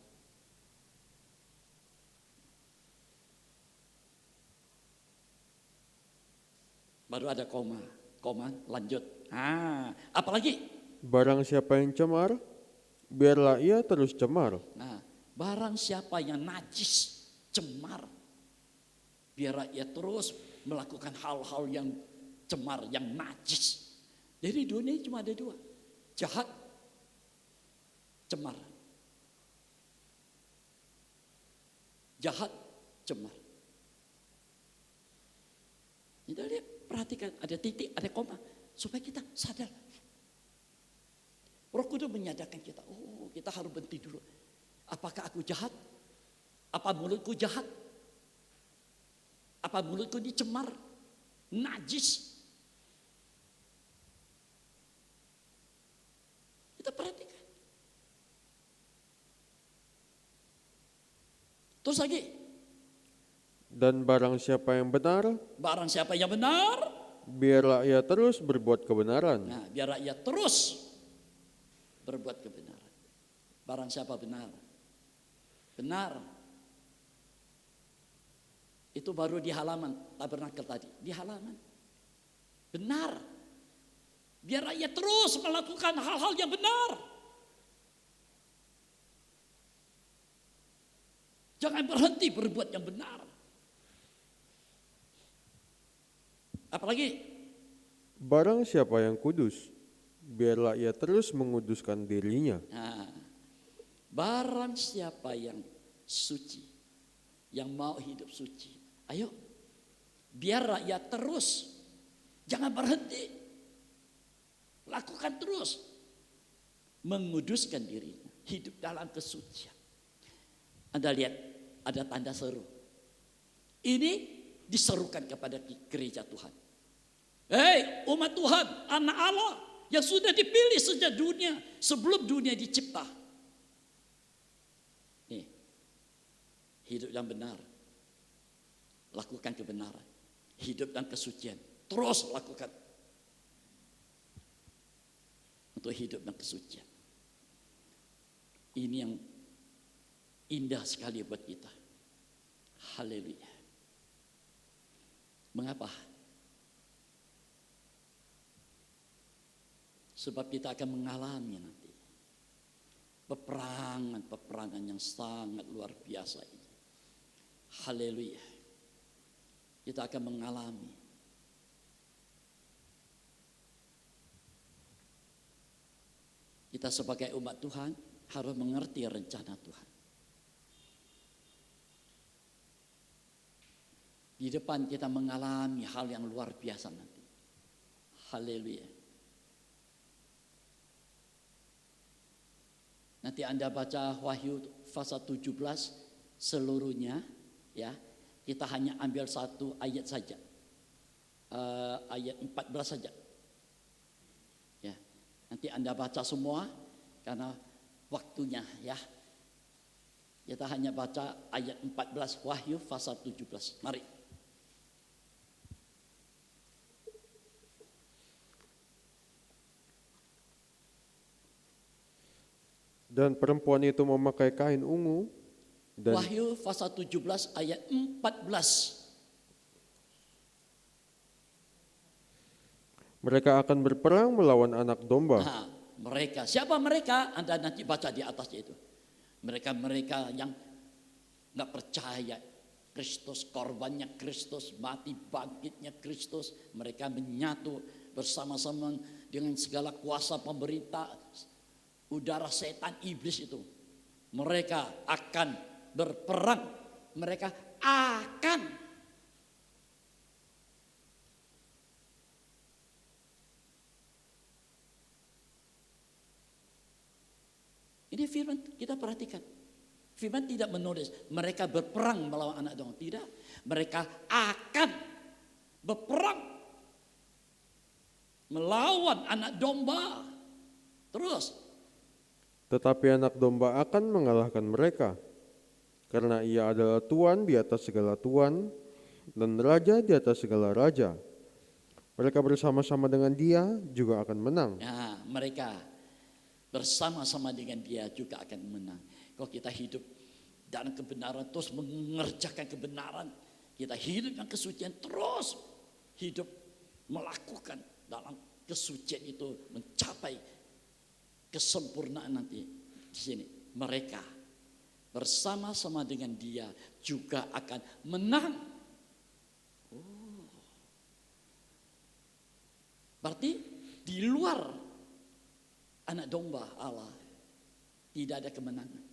Baru ada koma, lanjut. Apalagi? Barang siapa yang cemar, biarlah ia terus cemar. Nah, barang siapa yang najis, cemar, Biar rakyat terus melakukan hal-hal yang cemar, yang najis. Jadi dunia ini cuma ada dua. Jahat, cemar. Jahat, cemar. Kita lihat, perhatikan, ada titik, ada koma. Supaya kita sadar. Roh Kudus menyadarkan kita, oh kita harus berhenti dulu. Apakah aku jahat? Apa mulutku jahat? Apa mulutku ini cemar? Najis? Kita perhatikan. Terus lagi. Dan barang siapa yang benar, Barang siapa yang benar, biarlah ia terus berbuat kebenaran. nah biar rakyat terus berbuat kebenaran. Barang siapa benar. Benar. Itu baru di halaman tabernakel tadi. Di halaman. Benar. Biar rakyat terus melakukan hal-hal yang benar. Jangan berhenti berbuat yang benar. Apalagi? Barang siapa yang kudus, biarlah ia terus menguduskan dirinya. Nah, barang siapa yang suci, yang mau hidup suci, ayo, biar rakyat terus, jangan berhenti, lakukan terus, menguduskan dirinya, hidup dalam kesucian. Anda lihat, ada tanda seru. Ini diserukan kepada gereja Tuhan. Hei umat Tuhan, anak Allah yang sudah dipilih sejak dunia, sebelum dunia dicipta. Nih, hidup yang benar, lakukan kebenaran, hidup dan kesucian, terus lakukan untuk hidup dan kesucian. Ini yang indah sekali buat kita. Haleluya. Mengapa? Sebab kita akan mengalami nanti peperangan yang sangat luar biasa ini. Haleluya. Kita akan mengalami kita sebagai umat Tuhan harus mengerti rencana Tuhan. Di depan kita mengalami hal yang luar biasa nanti. Haleluya. Nanti Anda baca Wahyu pasal 17 seluruhnya, ya. Kita hanya ambil satu ayat saja. Ayat 14 saja. Ya. Nanti Anda baca semua karena waktunya, ya. Kita hanya baca ayat 14 Wahyu pasal 17. Mari. Dan perempuan itu memakai kain ungu dan Wahyu pasal 17 ayat 14. mereka akan berperang melawan anak domba. Nah, mereka, siapa mereka? Anda nanti baca di atasnya itu. Mereka yang nggak percaya Kristus, korbannya Kristus, mati bangkitnya Kristus. Mereka menyatu bersama-sama dengan segala kuasa pemerintah, udara setan iblis itu. Mereka akan berperang. Mereka akan. Ini firman kita perhatikan. Firman tidak menulis mereka berperang melawan anak domba. Tidak. Mereka akan berperang melawan anak domba. Terus. Tetapi anak domba akan mengalahkan mereka, karena ia adalah Tuhan di atas segala Tuhan dan Raja di atas segala Raja. Mereka bersama-sama dengan dia juga akan menang. Nah, mereka bersama-sama dengan dia juga akan menang. Kalau kita hidup dalam kebenaran, terus mengerjakan kebenaran, kita hidup dalam kesucian, terus hidup melakukan dalam kesucian itu, mencapai kesempurnaan nanti di sini. Mereka bersama-sama dengan dia juga akan menang. Berarti di luar anak domba Allah tidak ada kemenangan.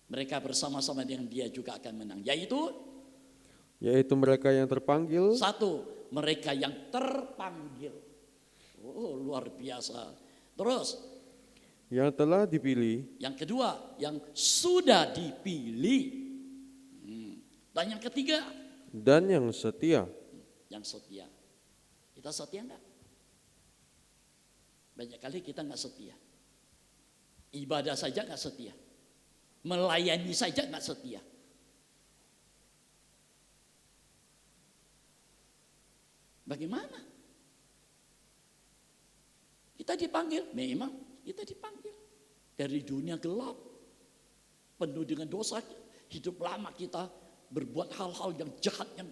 Mereka bersama-sama dengan dia juga akan menang. Yaitu mereka yang terpanggil. Satu, mereka yang terpanggil. Oh, luar biasa. Terus, Yang telah dipilih. yang kedua, yang sudah dipilih. Dan yang ketiga, Dan yang setia. yang setia. Kita setia enggak? Banyak kali kita enggak setia. Ibadah saja enggak setia. Melayani saja enggak setia. Bagaimana? Kita dipanggil, memang kita dipanggil. Dari dunia gelap, penuh dengan dosa, hidup lama kita berbuat hal-hal yang jahat, yang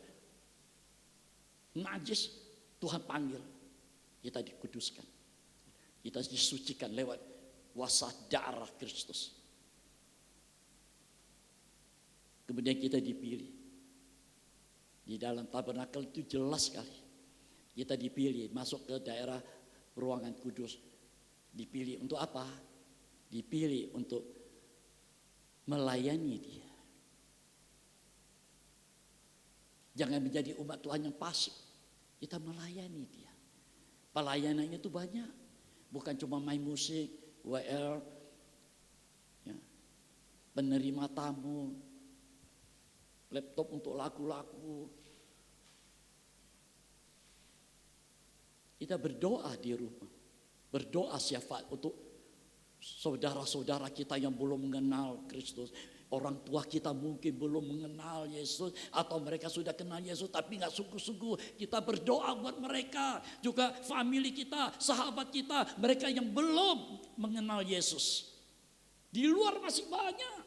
najis. Tuhan panggil, kita dikuduskan. Kita disucikan lewat kuasa darah Kristus. Kemudian kita dipilih. Di dalam tabernakel itu jelas sekali. Kita dipilih masuk ke daerah ruangan kudus. Dipilih untuk apa? Dipilih untuk melayani dia. Jangan menjadi umat Tuhan yang pasif. Kita melayani dia. Pelayanannya itu banyak. Bukan cuma main musik, WL, ya, penerima tamu, laptop untuk lagu-lagu. Kita berdoa di rumah. Berdoa syafaat untuk saudara-saudara kita yang belum mengenal Kristus. Orang tua kita mungkin belum mengenal Yesus. Atau mereka sudah kenal Yesus tapi gak sungguh-sungguh. Kita berdoa buat mereka. Juga family kita, sahabat kita. Mereka yang belum mengenal Yesus. Di luar masih banyak.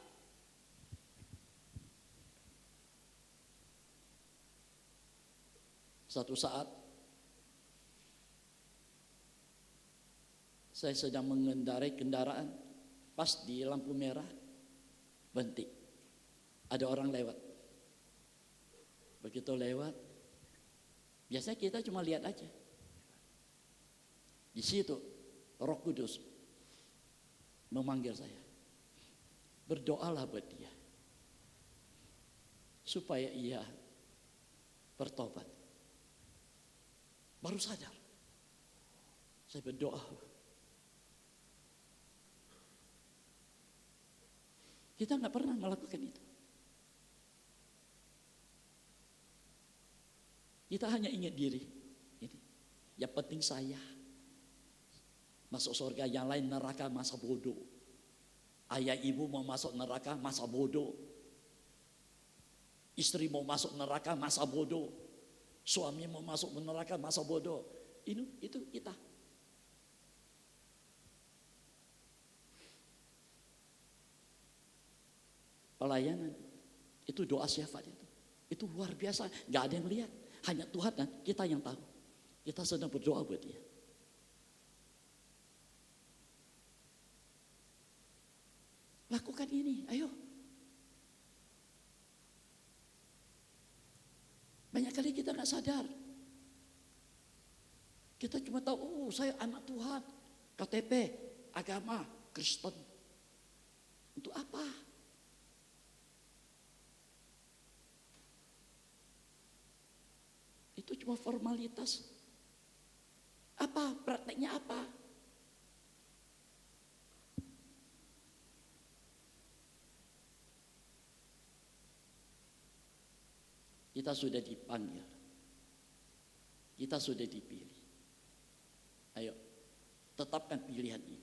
Satu saat saya sedang mengendarai kendaraan, pas di lampu merah, berhenti. Ada orang lewat. Begitu lewat, biasanya kita cuma lihat aja. Di situ Roh Kudus memanggil saya. Berdoalah buat dia. Supaya ia bertobat. Baru sadar. Saya berdoa. Kita nggak pernah melakukan itu. Kita hanya ingat diri. Ini. Yang penting saya. Masuk surga, yang lain neraka, masa bodoh. Ayah ibu mau masuk neraka, masa bodoh. Istri mau masuk neraka, masa bodoh. Suami mau masuk neraka, masa bodoh. Itu kita. Pelayanan itu doa syafaat itu luar biasa. Gak ada yang lihat, hanya Tuhan dan kita yang tahu. Kita sedang berdoa buat dia. Lakukan ini, ayo. Banyak kali kita gak sadar. Kita cuma tahu, oh saya anak Tuhan. KTP, agama, Kristen. Untuk apa? Itu cuma formalitas. Apa? Prakteknya apa? Kita sudah dipanggil. Kita sudah dipilih. Ayo, tetapkan pilihan ini.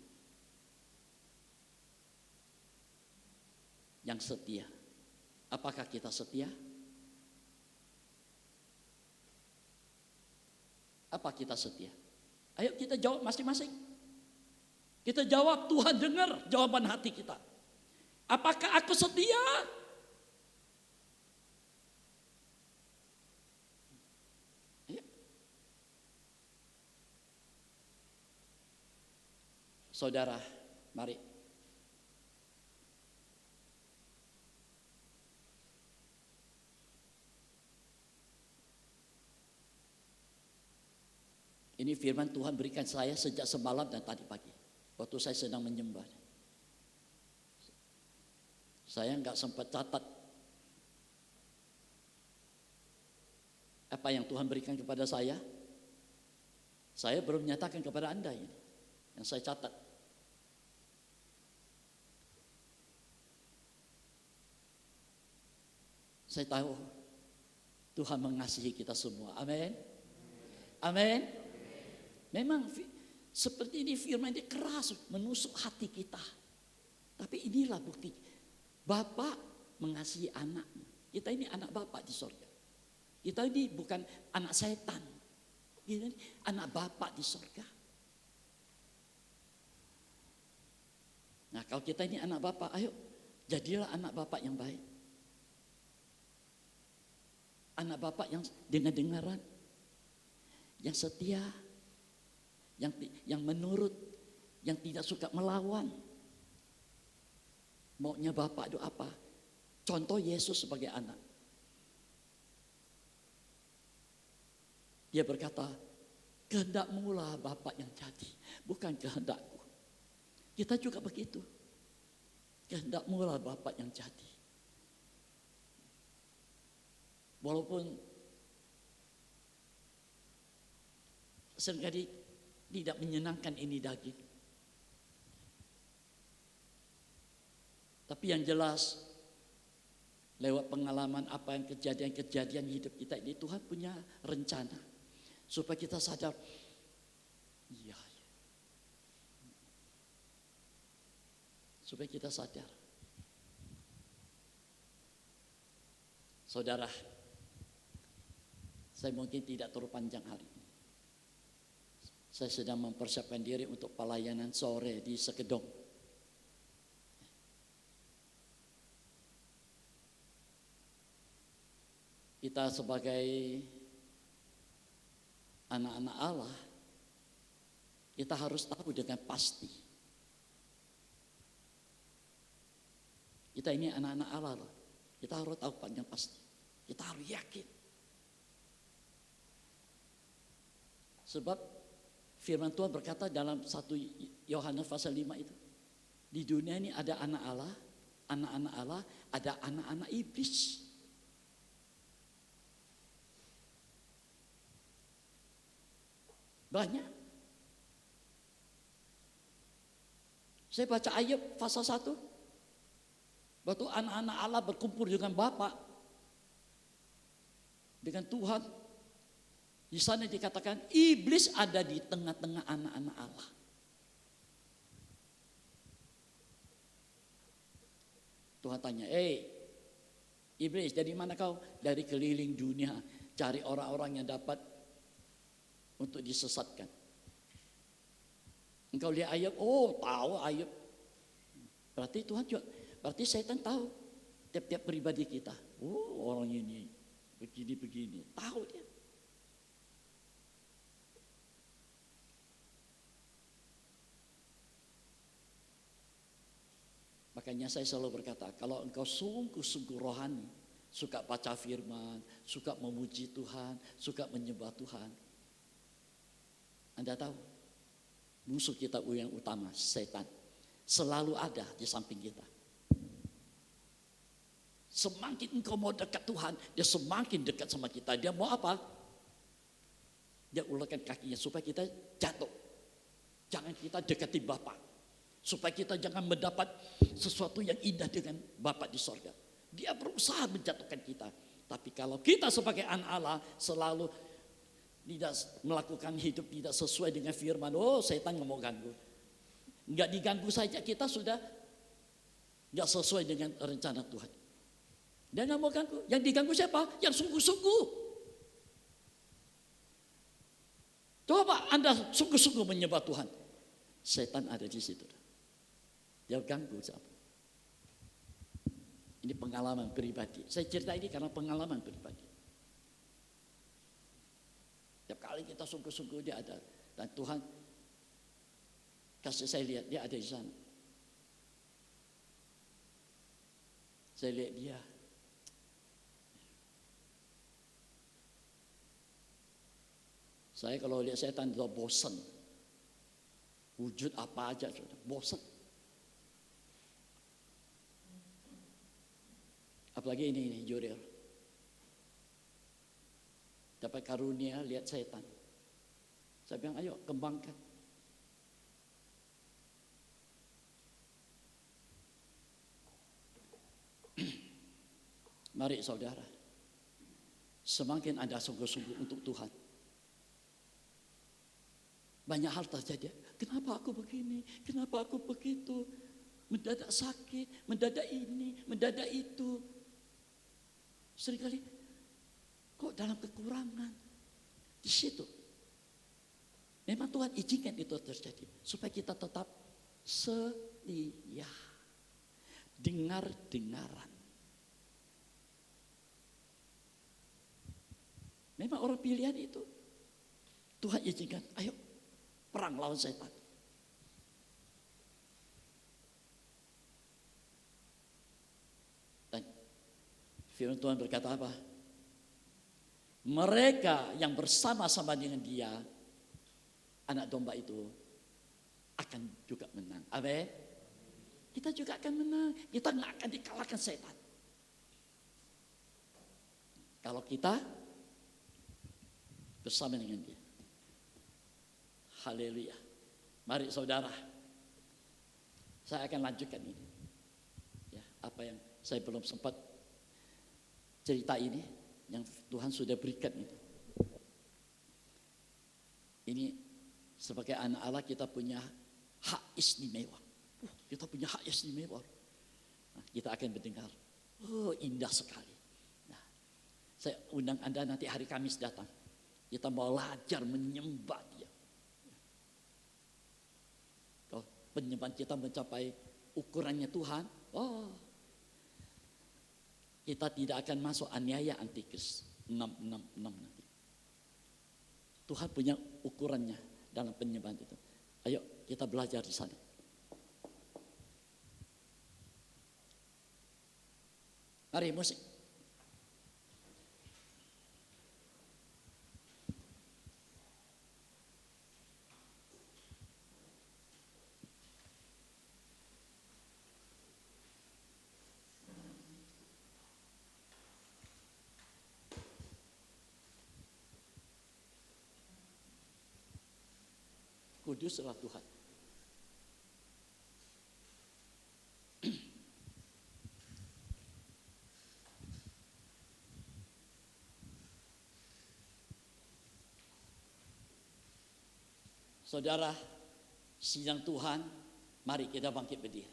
Yang setia. Apakah kita setia? Apa kita setia? Ayo kita jawab masing-masing. Kita jawab, Tuhan dengar jawaban hati kita. Apakah aku setia? Ayo. Saudara, mari. Ini firman Tuhan berikan saya sejak semalam dan tadi pagi. Waktu saya sedang menyembah. Saya nggak sempat catat apa yang Tuhan berikan kepada saya. Saya belum menyatakan kepada Anda ini. Yang saya catat. Saya tahu Tuhan mengasihi kita semua. Amin. Amin. Memang seperti ini firman ini keras menusuk hati kita. Tapi inilah bukti Bapa mengasihi anaknya. Kita ini anak Bapa di sorga. Kita ini bukan anak setan. Kita ini anak Bapa di sorga. Nah, kalau kita ini anak Bapa, ayo jadilah anak Bapa yang baik. Anak Bapa yang dengar-dengaran, yang setia, yang menurut, yang tidak suka melawan. Maunya Bapak itu apa? Contoh Yesus sebagai anak. Dia berkata, kehendakmu lah Bapak yang jadi, bukan kehendakku. Kita juga begitu. Kehendakmu lah Bapak yang jadi. Walaupun seringkali tidak menyenangkan ini daging. Tapi yang jelas lewat pengalaman apa yang kejadian-kejadian hidup kita ini, Tuhan punya rencana supaya kita sadar, iya, supaya kita sadar. Saudara, saya mungkin tidak terlalu panjang hari ini. Saya sedang mempersiapkan diri untuk pelayanan sore di Sekedong. Kita sebagai anak-anak Allah, kita harus tahu dengan pasti. Kita ini anak-anak Allah loh. Kita harus tahu dengan pasti. Kita harus yakin. Sebab firman Tuhan berkata dalam 1 Yohanes pasal 5 itu. Di dunia ini ada anak Allah, anak-anak Allah, ada anak-anak iblis. Banyak. Saya baca Ayub pasal 1. Waktu anak-anak Allah berkumpul dengan Bapa, dengan Tuhan, di sana dikatakan iblis ada di tengah-tengah anak-anak Allah. Tuhan tanya, iblis dari mana kau? Dari keliling dunia, cari orang-orang yang dapat untuk disesatkan. Engkau lihat Ayub, tahu Ayub. Berarti Tuhan juga, berarti setan tahu tiap-tiap pribadi kita. Orang ini begini-begini, tahu dia. Makanya saya selalu berkata, kalau engkau sungguh-sungguh rohani, suka baca firman, suka memuji Tuhan, suka menyembah Tuhan, Anda tahu, musuh kita yang utama, setan, selalu ada di samping kita. Semakin engkau mau dekat Tuhan, dia semakin dekat sama kita. Dia mau apa? Dia ulurkan kakinya supaya kita jatuh. Jangan kita dekati Bapa. Supaya kita jangan mendapat sesuatu yang indah dengan Bapa di sorga. Dia berusaha menjatuhkan kita. Tapi kalau kita sebagai anak Allah selalu tidak melakukan hidup tidak sesuai dengan firman, setan nggak mau ganggu. Nggak diganggu saja kita sudah nggak sesuai dengan rencana Tuhan. Dia nggak mau ganggu. Yang diganggu siapa? Yang sungguh-sungguh. Coba Anda sungguh-sungguh menyembah Tuhan. Setan ada di situ. Dia ganggu siapa? Ini pengalaman pribadi. Saya cerita ini karena pengalaman pribadi. Tiap kali kita sungguh-sungguh dia ada. Dan Tuhan kasih saya lihat dia ada di sana. Saya lihat dia. Saya kalau lihat setan itu bosan. Wujud apa aja sudah bosan. Apalagi ini Juril. Dapat karunia lihat setan. Saya bilang ayo kembangkan. Mari saudara, semakin Anda sungguh-sungguh untuk Tuhan. Banyak hal terjadi. Kenapa aku begini? Kenapa aku begitu? Mendadak sakit, mendadak ini, mendadak itu. Seringkali kok dalam kekurangan. Di situ. Memang Tuhan izinkan itu terjadi. Supaya kita tetap setia. Dengar-dengaran. Memang orang pilihan itu. Tuhan izinkan, ayo perang lawan setan. Dan firman Tuhan berkata apa? Mereka yang bersama-sama dengan dia, anak domba itu akan juga menang. Amin. Kita juga akan menang. Kita nggak akan dikalahkan setan. Kalau kita bersama dengan dia. Haleluya. Mari saudara. Saya akan lanjutkan ini. Ya, apa yang saya belum sempat cerita ini yang Tuhan sudah berikan itu. Ini sebagai anak Allah kita punya hak istimewa. Kita punya hak istimewa. Nah, kita akan mendengar. Oh, indah sekali. Nah, saya undang Anda nanti hari Kamis datang. Kita mau belajar menyembah dia. Kalau penyembahan kita mencapai ukurannya Tuhan, oh, kita tidak akan masuk aniaya antikris 666 nanti. Tuhan punya ukurannya dalam penyembahan itu. Ayo kita belajar di sana. Mari musik. Kuduslah Tuhan. Saudara, sidang Tuhan, mari kita bangkit berdiri.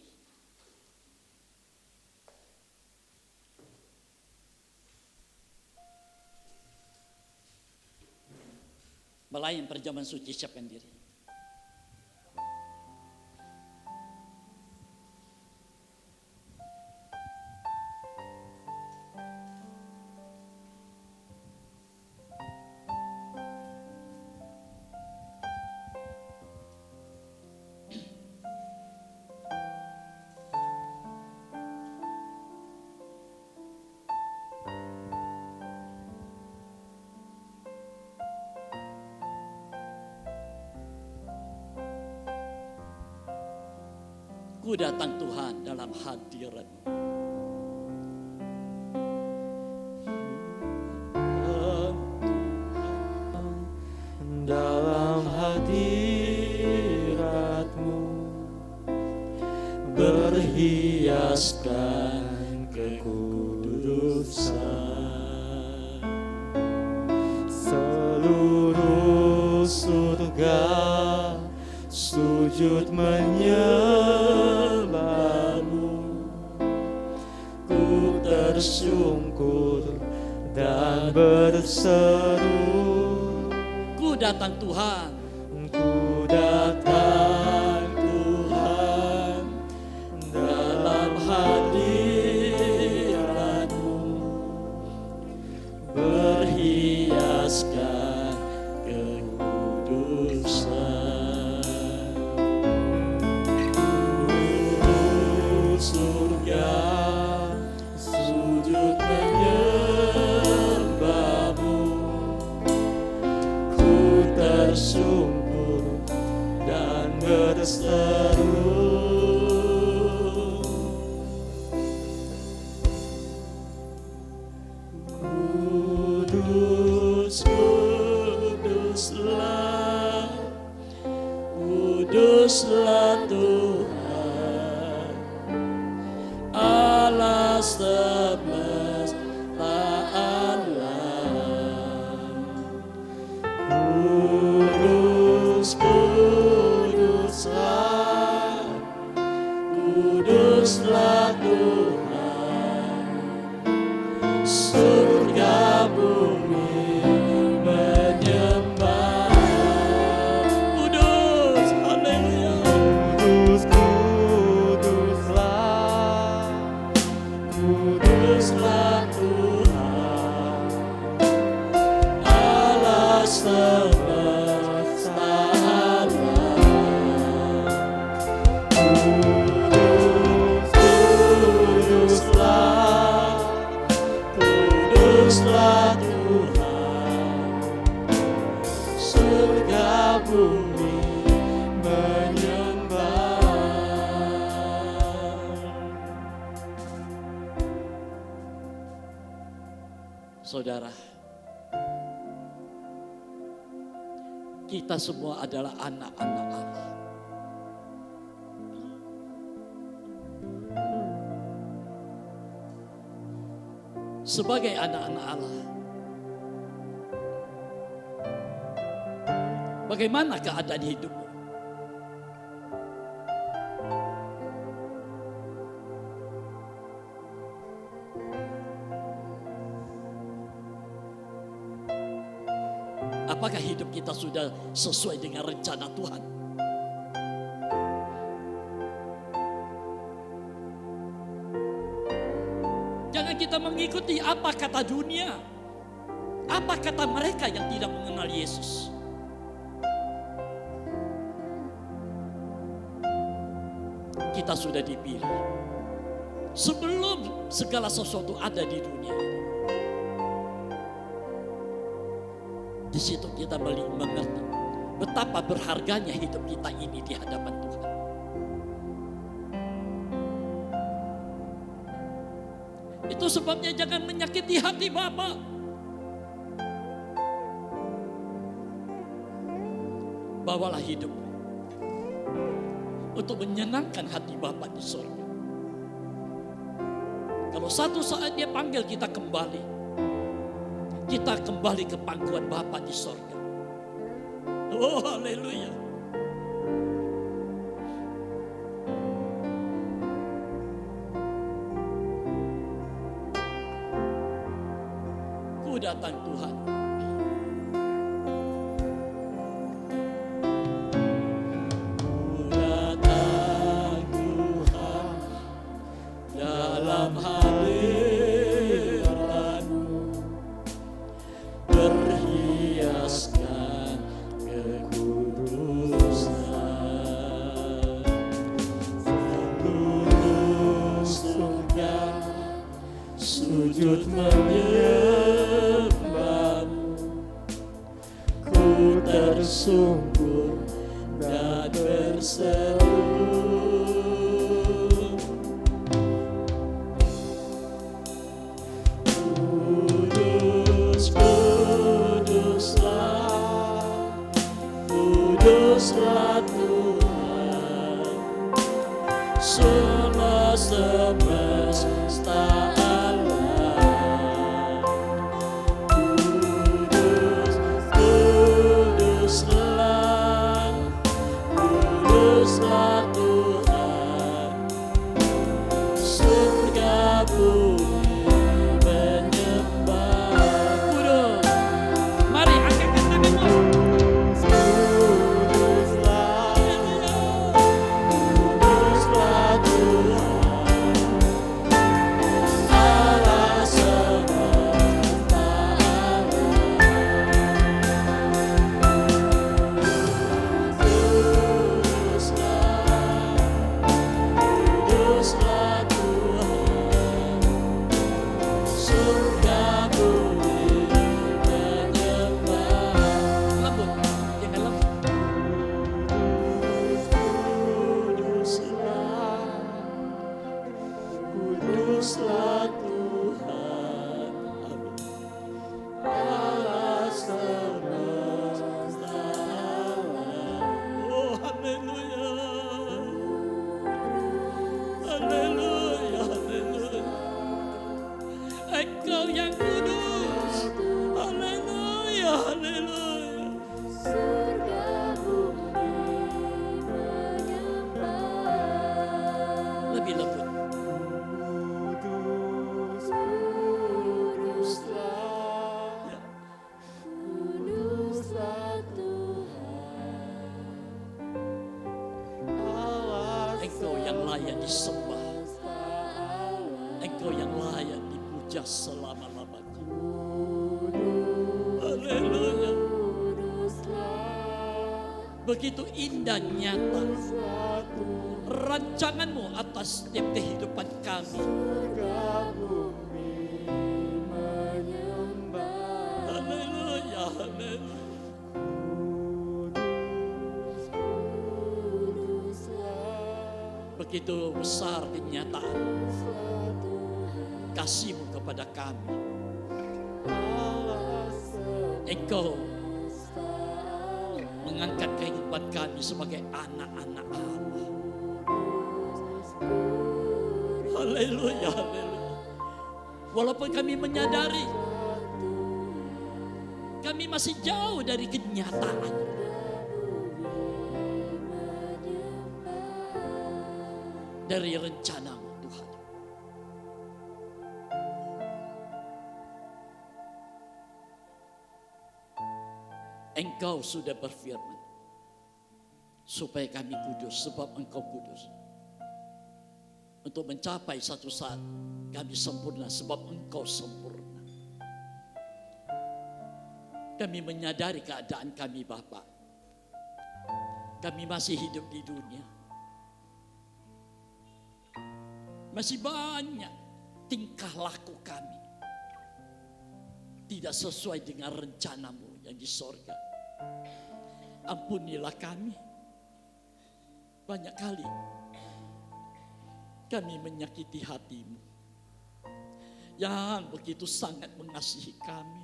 Melayan perjamuan suci, siapkan diri. Ku datang Tuhan dalam hadirat. Dalam hadirat-Mu berhiaskan kekudusan. Seluruh surga sujud menyembah-Mu. Ku tersungkur dan berseru, Ku datang Tuhan. ku datang Tuhan dalam hadirat-Mu berhiaskan kekudusan. Seluruh surga sujud menyembah-Mu. Ku tersungkur dan berseru. Kudus, kuduslah, kuduslah Tuhan, Allah semesta alam. Kudus, kuduslah, kuduslah Tuhan, surga bumi menyembah. Kudus, haleluya. Kudus, kuduslah, Kuduslah Tuhan, Allah semesta alam. Kudus, kuduslah, kuduslah Tuhan, surga bumi menyembah. Saudara, kita semua adalah anak-anak Allah. Sebagai anak-anak Allah, bagaimana keadaan hidupmu? Apakah hidup kita sudah sesuai dengan rencana Tuhan? Jangan kita mengikuti apa kata dunia, apa kata mereka yang tidak mengenal Yesus. Kita sudah dipilih sebelum segala sesuatu ada di dunia ini. Di situ kita mengerti betapa berharganya hidup kita ini di hadapan Tuhan. Itu sebabnya jangan menyakiti hati Bapa. Bawalah hidup untuk menyenangkan hati Bapa di surga. Kalau satu saat Dia panggil kita kembali, kita kembali ke pangkuan Bapa di sorga. Oh, haleluya. Ku datang Tuhan. Ku datang Tuhan dalam hadirat-Mu, berhiaskan kekudusan. Seluruh surga sujud menyembah-Mu. Ku tersungkur dan berseru. Kuduslah Tuhan, semesta alam. Kudus, kuduslah, kuduslah Tuhan, surga bumi menyembah. Kudus, mari angkatkan tanganmu. layak disembah, Engkau yang layak dipuja selama-lamanya. Haleluya. Begitu indah nyata rancangan-Mu atas setiap kehidupan kami. Haleluya, haleluya. Begitu besar kenyataan kasih-Mu kepada kami. Engkau mengangkat kehidupan kami sebagai anak-anak Allah. Haleluya, haleluya. Walaupun kami menyadari kami masih jauh dari kenyataan, dari rencana-Mu Tuhan. Engkau sudah berfirman supaya kami kudus sebab Engkau kudus. Untuk mencapai satu saat kami sempurna sebab Engkau sempurna. Kami menyadari keadaan kami Bapa. Kami masih hidup di dunia. Masih banyak tingkah laku kami tidak sesuai dengan rencana-Mu yang di sorga. Ampunilah kami. Banyak kali kami menyakiti hati-Mu yang begitu sangat mengasihi kami.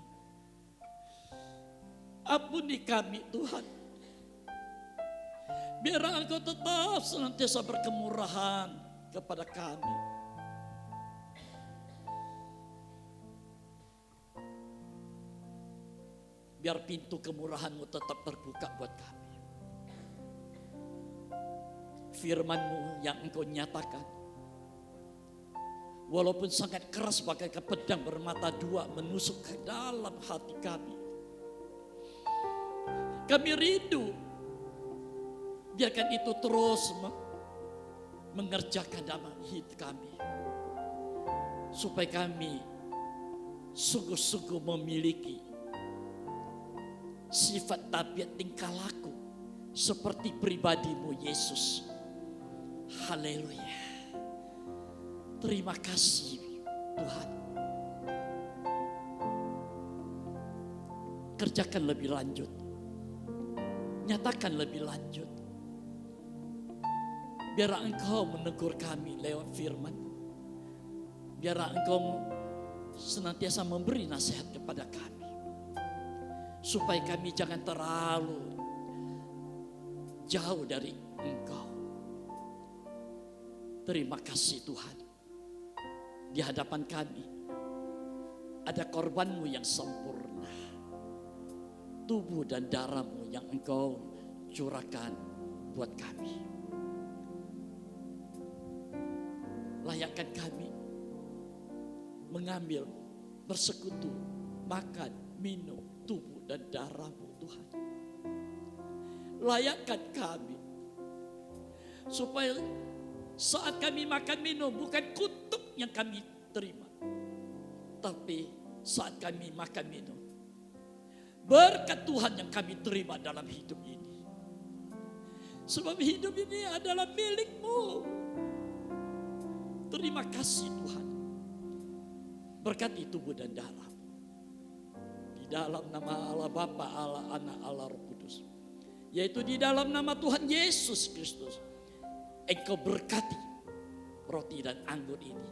Ampuni kami Tuhan. Biar Engkau tetap senantiasa berkemurahan kepada kami. Biar pintu kemurahan-Mu tetap terbuka buat kami. Firman-Mu yang Engkau nyatakan, walaupun sangat keras bagai pedang bermata dua menusuk ke dalam hati kami. Kami rindu, biarkan itu terus mengerjakan dalam hidup kami. Supaya kami sungguh-sungguh memiliki sifat tabiat tingkah laku seperti pribadi-Mu Yesus. Haleluya. Terima kasih Tuhan. Kerjakan lebih lanjut. Nyatakan lebih lanjut. Biar Engkau menegur kami lewat firman. Biar Engkau senantiasa memberi nasihat kepada kami. Supaya kami jangan terlalu jauh dari Engkau. Terima kasih Tuhan. Di hadapan kami ada korban-Mu yang sempurna. Tubuh dan darah-Mu yang Engkau curahkan buat kami. Layakkan kami mengambil, bersekutu, makan, minum tubuh dan darah-Mu Tuhan. Layakkan kami supaya saat kami makan minum bukan kutuk yang kami terima, tapi saat kami makan minum berkat Tuhan yang kami terima dalam hidup ini. Sebab hidup ini adalah milik-Mu. Terima kasih Tuhan. Berkati tubuh dan darah. Di dalam nama Allah Bapa, Allah Anak, Allah Roh Kudus. Yaitu di dalam nama Tuhan Yesus Kristus. Engkau berkati roti dan anggur ini.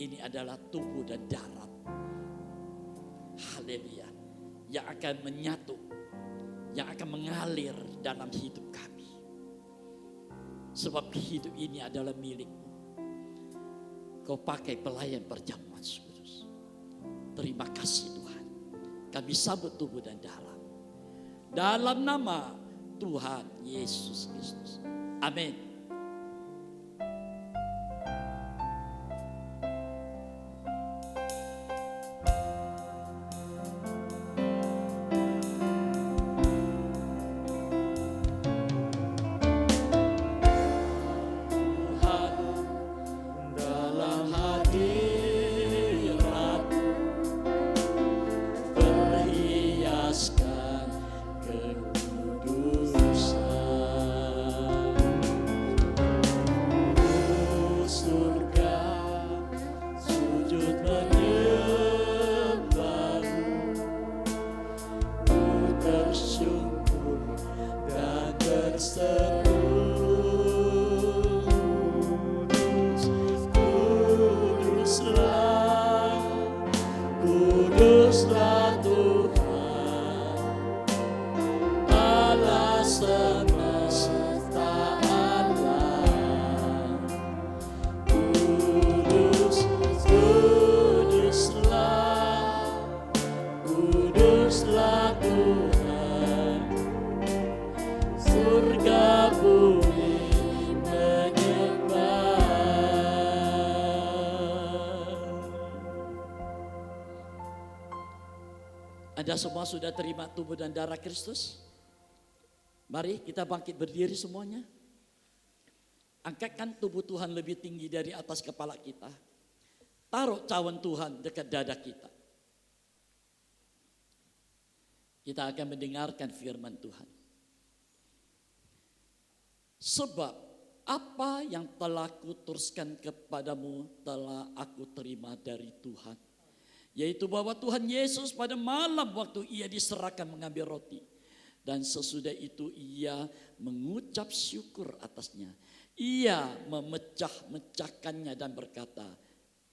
Ini adalah tubuh dan darah. Haleluya. Yang akan menyatu, yang akan mengalir dalam hidup kami. Sebab hidup ini adalah milik-Mu. Kau pakai pelayan perjamuan kudus. Terima kasih Tuhan. Kami sambut tubuh dan darah. Dalam nama Tuhan Yesus Kristus. Amin. Kuduslah Tuhan, Allah semesta alam. Kuduslah Tuhan, surga bumi menyembah. Anda semua sudah terima tubuh dan darah Kristus? Mari kita bangkit berdiri semuanya. Angkatkan tubuh Tuhan lebih tinggi dari atas kepala kita. Taruh cawan Tuhan dekat dada kita. Kita akan mendengarkan firman Tuhan. Sebab apa yang telah kuteruskan kepadamu telah aku terima dari Tuhan. Yaitu bahwa Tuhan Yesus pada malam waktu ia diserahkan mengambil roti. Dan sesudah itu ia mengucap syukur atasnya. Ia memecah-mecahkannya dan berkata,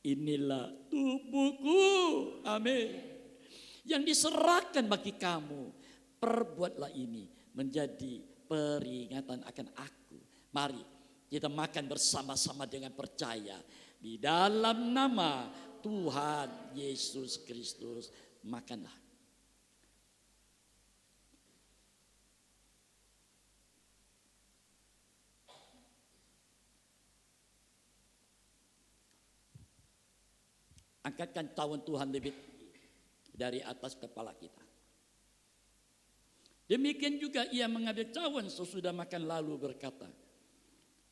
inilah tubuhku, amin, yang diserahkan bagi kamu. Perbuatlah ini menjadi peringatan akan aku. Mari kita makan bersama-sama dengan percaya. Di dalam nama Tuhan Yesus Kristus, makanlah. Angkatkan cawan Tuhan lebih dari atas kepala kita. Demikian juga ia mengambil cawan sesudah makan lalu berkata,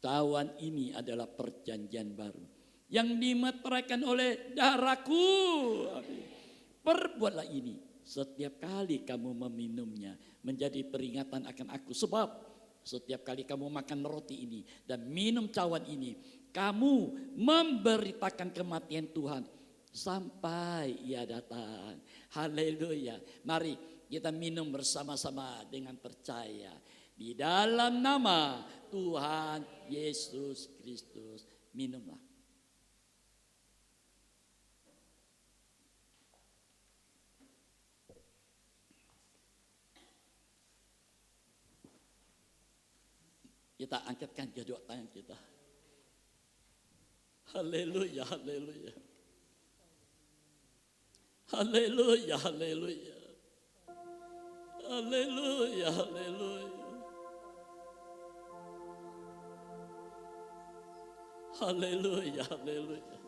cawan ini adalah perjanjian baru yang dimeteraikan oleh darahku. Perbuatlah ini setiap kali kamu meminumnya menjadi peringatan akan aku. Sebab setiap kali kamu makan roti ini dan minum cawan ini, kamu memberitakan kematian Tuhan sampai ia datang. Haleluya. Mari kita minum bersama-sama dengan percaya. Di dalam nama Tuhan Yesus Kristus, minumlah. Kita angkatkan kedua tangan kita. Haleluya, haleluya. Haleluya, haleluya. Haleluya, haleluya. Haleluya, haleluya.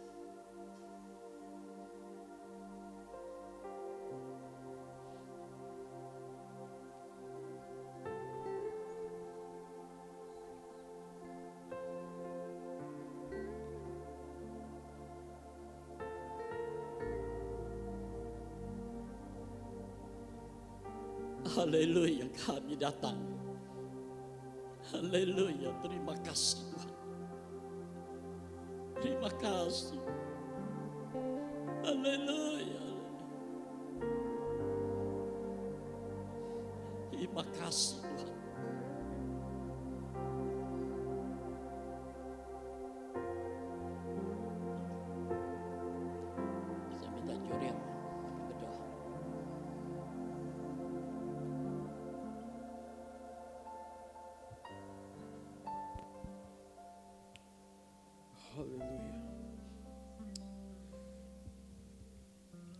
Haleluya, kami datang. Haleluya, terima kasih Tuhan. Terima kasih. Haleluya. Terima kasih Tuhan. Saya minta Jurian berdoa. Haleluya.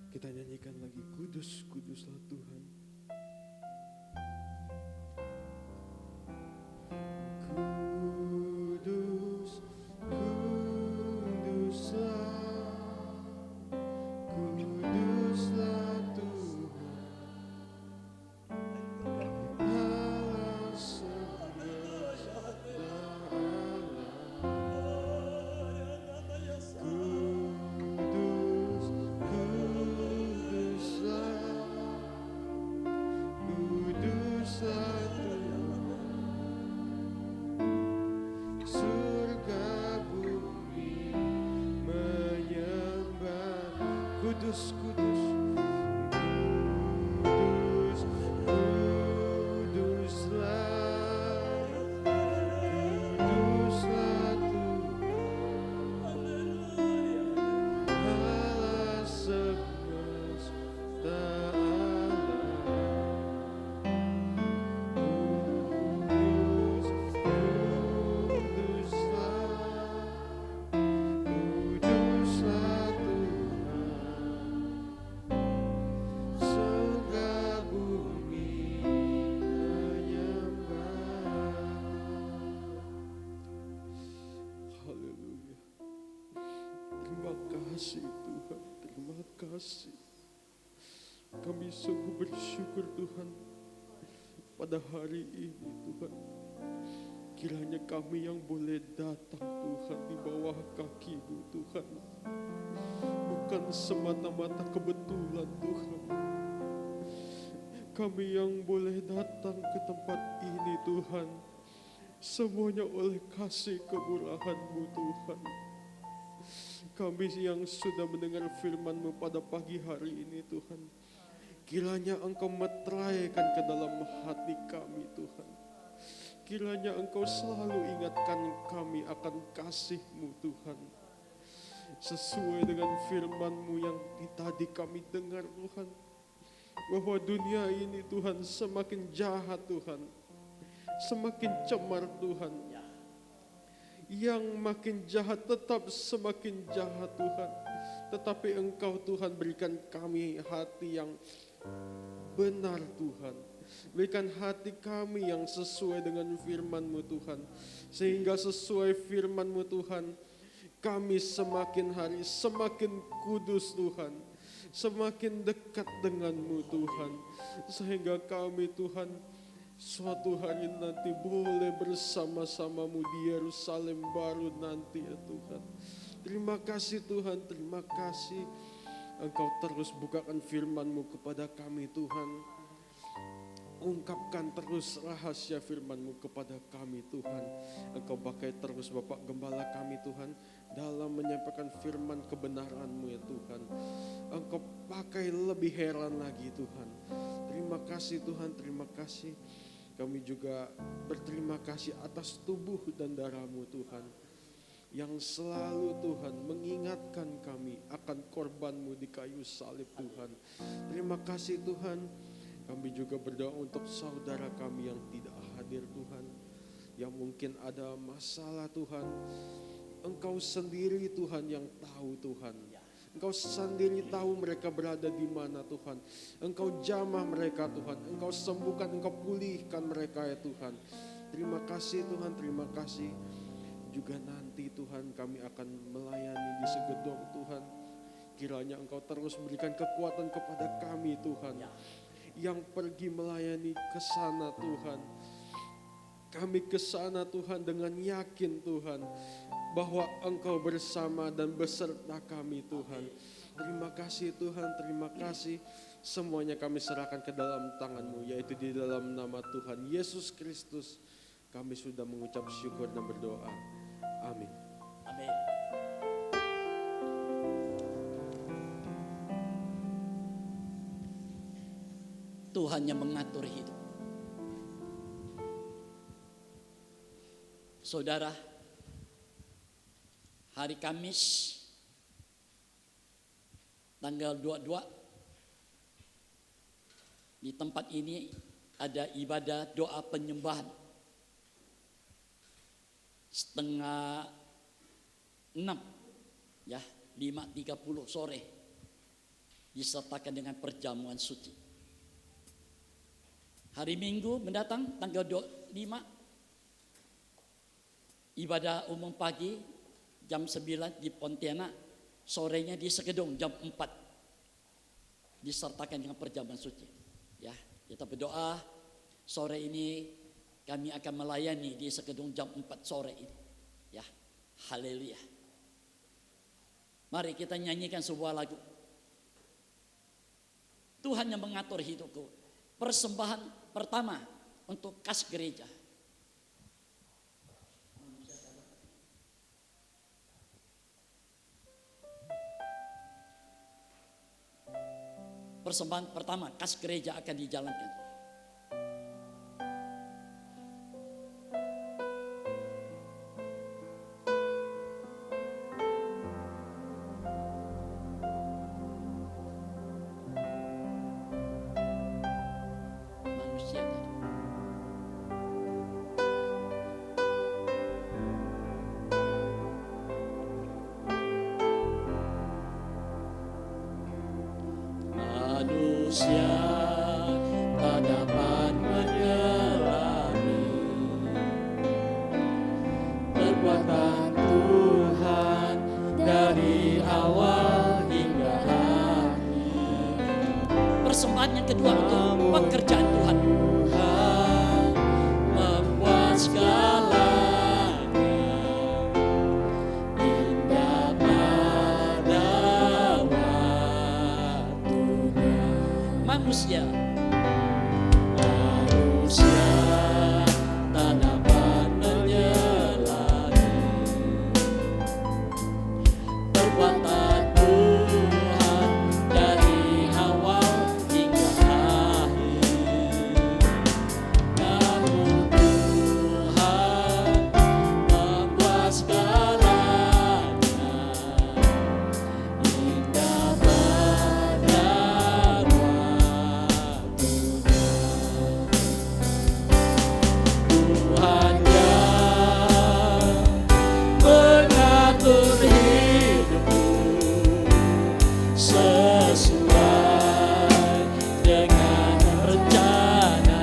Kita nyanyikan lagi, kudus, kuduslah Tuhan. Kudus, kuduslah Tuhan. Allah semesta alam. Kuduslah Tuhan, surga bumi menyembah. Kudus, kudus, kudus, kuduslah kasih Tuhan, terima kasih. Kami sungguh bersyukur Tuhan pada hari ini Tuhan. Kiranya kami yang boleh datang Tuhan di bawah kaki-Mu Tuhan. Bukan semata-mata kebetulan Tuhan. Kami yang boleh datang ke tempat ini Tuhan. Semuanya oleh kasih kemurahan-Mu Tuhan. Kami yang sudah mendengar firman-Mu pada pagi hari ini Tuhan. Kiranya Engkau meteraikan ke dalam hati kami Tuhan. Kiranya Engkau selalu ingatkan kami akan kasih-Mu Tuhan. Sesuai dengan firman-Mu yang tadi kami dengar Tuhan. Bahwa dunia ini Tuhan semakin jahat Tuhan. Semakin cemar Tuhan. Yang makin jahat tetap semakin jahat Tuhan. Tetapi Engkau Tuhan berikan kami hati yang benar Tuhan. Berikan hati kami yang sesuai dengan firman-Mu Tuhan. Sehingga sesuai firman-Mu Tuhan, kami semakin hari semakin kudus Tuhan. Semakin dekat dengan-Mu Tuhan. Sehingga kami Tuhan suatu hari nanti boleh bersama-sama-Mu di Yerusalem baru nanti ya Tuhan. Terima kasih Tuhan, terima kasih. Engkau terus bukakan firman-Mu kepada kami Tuhan. Ungkapkan terus rahasia firman-Mu kepada kami Tuhan. Engkau pakai terus Bapak Gembala kami Tuhan dalam menyampaikan firman kebenaran-Mu ya Tuhan. Engkau pakai lebih heran lagi Tuhan. Terima kasih Tuhan, terima kasih. Kami juga berterima kasih atas tubuh dan darah-Mu Tuhan. Yang selalu Tuhan mengingatkan kami akan korban-Mu di kayu salib Tuhan. Terima kasih Tuhan. Kami juga berdoa untuk saudara kami yang tidak hadir Tuhan. Yang mungkin ada masalah Tuhan. Engkau sendiri Tuhan yang tahu Tuhan. Engkau sendiri tahu mereka berada di mana Tuhan. Engkau jamah mereka Tuhan. Engkau sembuhkan, Engkau pulihkan mereka ya Tuhan. Terima kasih Tuhan, terima kasih. Juga nanti Tuhan kami akan melayani di Segedong Tuhan. Kiranya Engkau terus berikan kekuatan kepada kami Tuhan. Yang pergi melayani ke sana Tuhan. Kami ke sana Tuhan dengan yakin Tuhan. Bahwa Engkau bersama dan beserta kami Tuhan. Terima kasih Tuhan, terima kasih. Semuanya kami serahkan ke dalam tangan-Mu. Yaitu di dalam nama Tuhan Yesus Kristus. Kami sudah mengucap syukur dan berdoa. Amin. Amin. Tuhan yang mengatur hidup. Saudara, hari Kamis tanggal 22 di tempat ini ada ibadah doa penyembahan setengah 6 ya 5.30 sore disertakan dengan perjamuan suci. Hari Minggu mendatang tanggal 25 ibadah umum pagi jam 9 di Pontianak, sorenya di Segedong jam 4 disertakan dengan perjamuan suci. Ya, kita berdoa sore ini kami akan melayani di Segedong jam 4 sore ini. Ya, haleluya. Mari kita nyanyikan sebuah lagu. Tuhan yang mengatur hidupku. Persembahan pertama untuk kas gereja. Persembahan pertama kas gereja akan dijalankan. Manusia tak dapat menyelami perbuatan Tuhan dari awal. persembahan yang kedua untuk pekerjaan Tuhan. Membuat segalanya indah pada waktunya. Manusia tak dapat menyelami perbuatan Tuhan dari awal hingga akhir. Namun Tuhan membuat segalanya indah pada Tuhan yang mengatur hidupku sesuai dengan rencananya.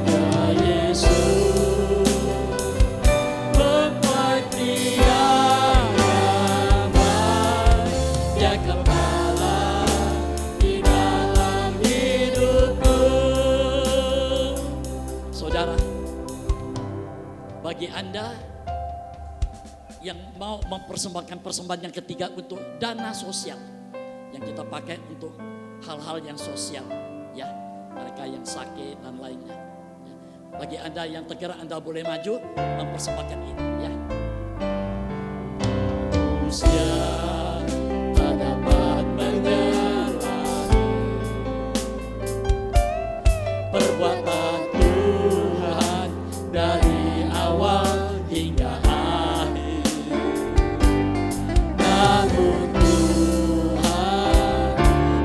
Ya Yesus, membuat Dia yang baik, Dia kepala di dalam hidupku. Saudara, bagi Anda yang mau mempersembahkan persembahan yang ketiga untuk dana sosial yang kita pakai untuk hal-hal yang sosial, ya, mereka yang sakit dan lainnya, ya. Bagi Anda yang tergerak, Anda boleh maju mempersembahkan ini, ya. Usia tak dapat menyelami perbuatan Tuhan dari awal hingga akhir. Namun Tuhan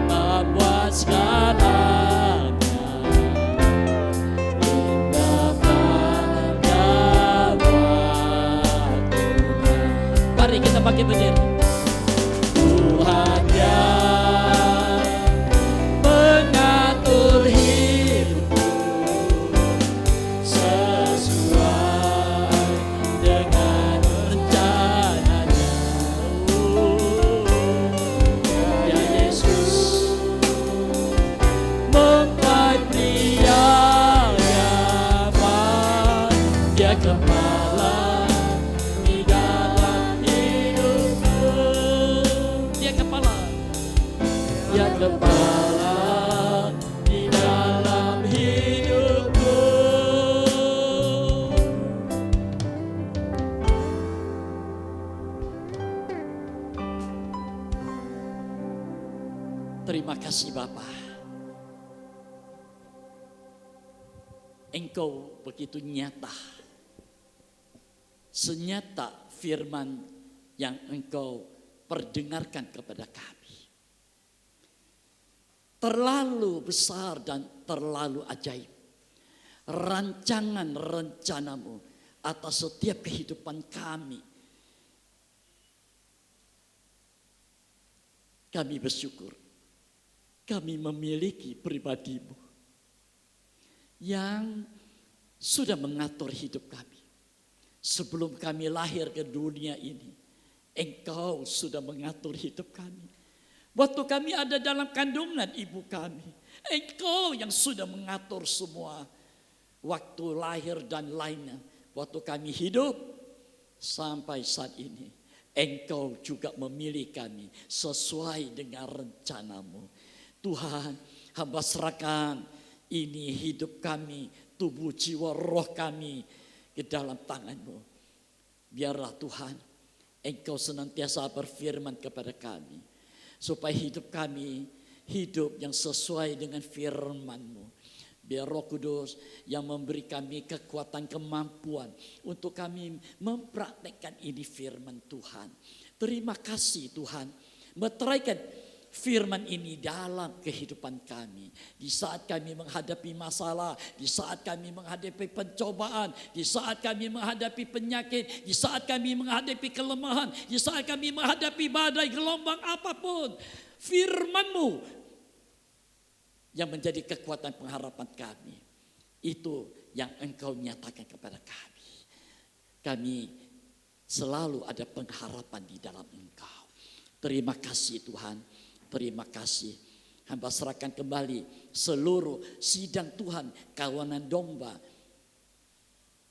membuat segalanya indah pada waktunya. Mari kita bangkit berdiri. Tuhan yang mengatur hidupku sesuai dengan rencananya. Ya Yesus, membuat Dia yang baik, Dia kepala di dalam hidupku. Dia kepala di dalam hidupku. Terima kasih Bapa. Engkau begitu nyata, senyata firman yang Engkau perdengarkan kepada kami. Terlalu besar dan terlalu ajaib rancangan rencanamu atas setiap kehidupan kami. Kami bersyukur kami memiliki pribadi-Mu yang sudah mengatur hidup kami. Sebelum kami lahir ke dunia ini, Engkau sudah mengatur hidup kami. Waktu kami ada dalam kandungan ibu kami, Engkau yang sudah mengatur semua. Waktu lahir dan lainnya, waktu kami hidup sampai saat ini, Engkau juga memilih kami sesuai dengan rencana-Mu. Tuhan, hamba serahkan ini hidup kami, tubuh, jiwa, roh kami ke dalam tangan-Mu. Biarlah Tuhan, Engkau senantiasa berfirman kepada kami, supaya hidup kami hidup yang sesuai dengan firman-Mu. Biar Roh Kudus yang memberi kami kekuatan, kemampuan untuk kami mempraktekkan ini firman Tuhan. Terima kasih Tuhan, meteraikan firman ini dalam kehidupan kami. Di saat kami menghadapi masalah, di saat kami menghadapi pencobaan, di saat kami menghadapi penyakit, di saat kami menghadapi kelemahan, di saat kami menghadapi badai, gelombang apapun, firman-Mu yang menjadi kekuatan pengharapan kami. Itu yang Engkau nyatakan kepada kami. Kami selalu ada pengharapan di dalam Engkau. Terima kasih Tuhan. terima kasih. Hamba serahkan kembali seluruh sidang Tuhan, kawanan domba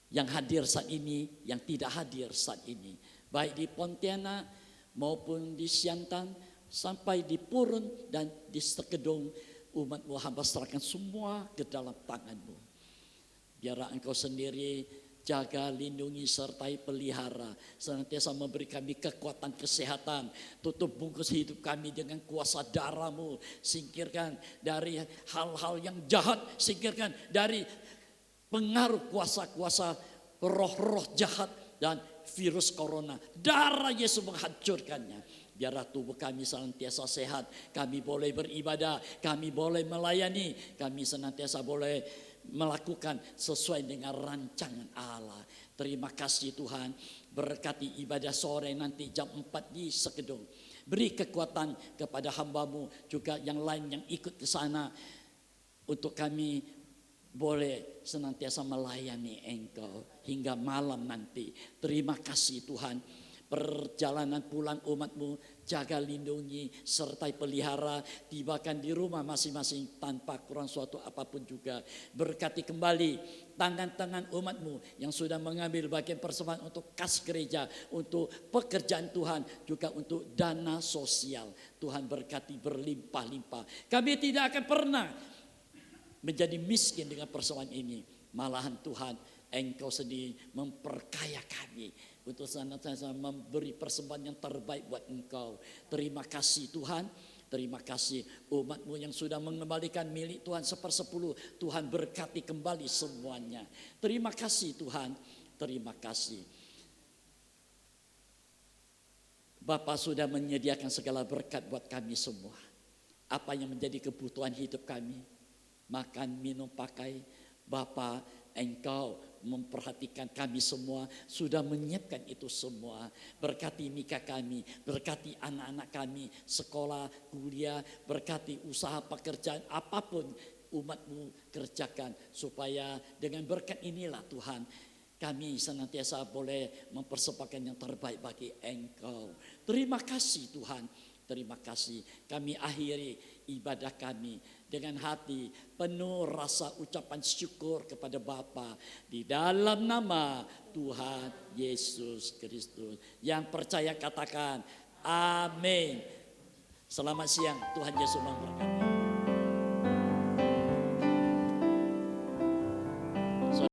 yang hadir saat ini, yang tidak hadir saat ini. Baik di Pontianak maupun di Siantan, sampai di Purun dan di Sekedung, umat-Mu hamba serahkan semua ke dalam tangan-Mu. Biarlah Engkau sendiri jaga, lindungi, sertai pelihara, senantiasa memberi kami kekuatan kesehatan, tutup bungkus hidup kami dengan kuasa darah-Mu, singkirkan dari hal-hal yang jahat, singkirkan dari pengaruh kuasa-kuasa roh-roh jahat dan virus corona. Darah Yesus menghancurkannya. Biarlah tubuh kami senantiasa sehat, kami boleh beribadah, kami boleh melayani, kami senantiasa boleh melakukan sesuai dengan rancangan Allah. Terima kasih Tuhan, berkati ibadah sore nanti jam 4 di Sekedung. Beri kekuatan kepada hamba-Mu juga yang lain yang ikut ke sana, untuk kami boleh senantiasa melayani Engkau hingga malam nanti. Terima kasih Tuhan. Perjalanan pulang umat-Mu jaga, lindungi, sertai pelihara, tibakan di rumah masing-masing tanpa kurang suatu apapun juga. Berkati kembali tangan-tangan umat-Mu yang sudah mengambil bagian persembahan untuk kas gereja, untuk pekerjaan Tuhan, juga untuk dana sosial. Tuhan berkati berlimpah-limpah. Kami tidak akan pernah menjadi miskin dengan persembahan ini. Malahan Tuhan, Engkau sendiri memperkaya kami untuk senantiasa memberi persembahan yang terbaik buat Engkau. Terima kasih Tuhan. Terima kasih umat-Mu yang sudah mengembalikan milik Tuhan 1/10. Tuhan berkati kembali semuanya. Terima kasih Tuhan. Terima kasih. Bapa sudah menyediakan segala berkat buat kami semua. Apa yang menjadi kebutuhan hidup kami, makan, minum, pakai, Bapa, Engkau memperhatikan kami semua, sudah menyiapkan itu semua. Berkati nikah kami, berkati anak-anak kami, sekolah, kuliah, berkati usaha pekerjaan, apapun umat-Mu kerjakan. Supaya dengan berkat inilah Tuhan, kami senantiasa boleh mempersembahkan yang terbaik bagi Engkau. Terima kasih Tuhan. Terima kasih. Kami akhiri ibadah kami dengan hati penuh rasa ucapan syukur kepada Bapa di dalam nama Tuhan Yesus Kristus. Yang percaya katakan amin. Selamat siang, Tuhan Yesus memberkati.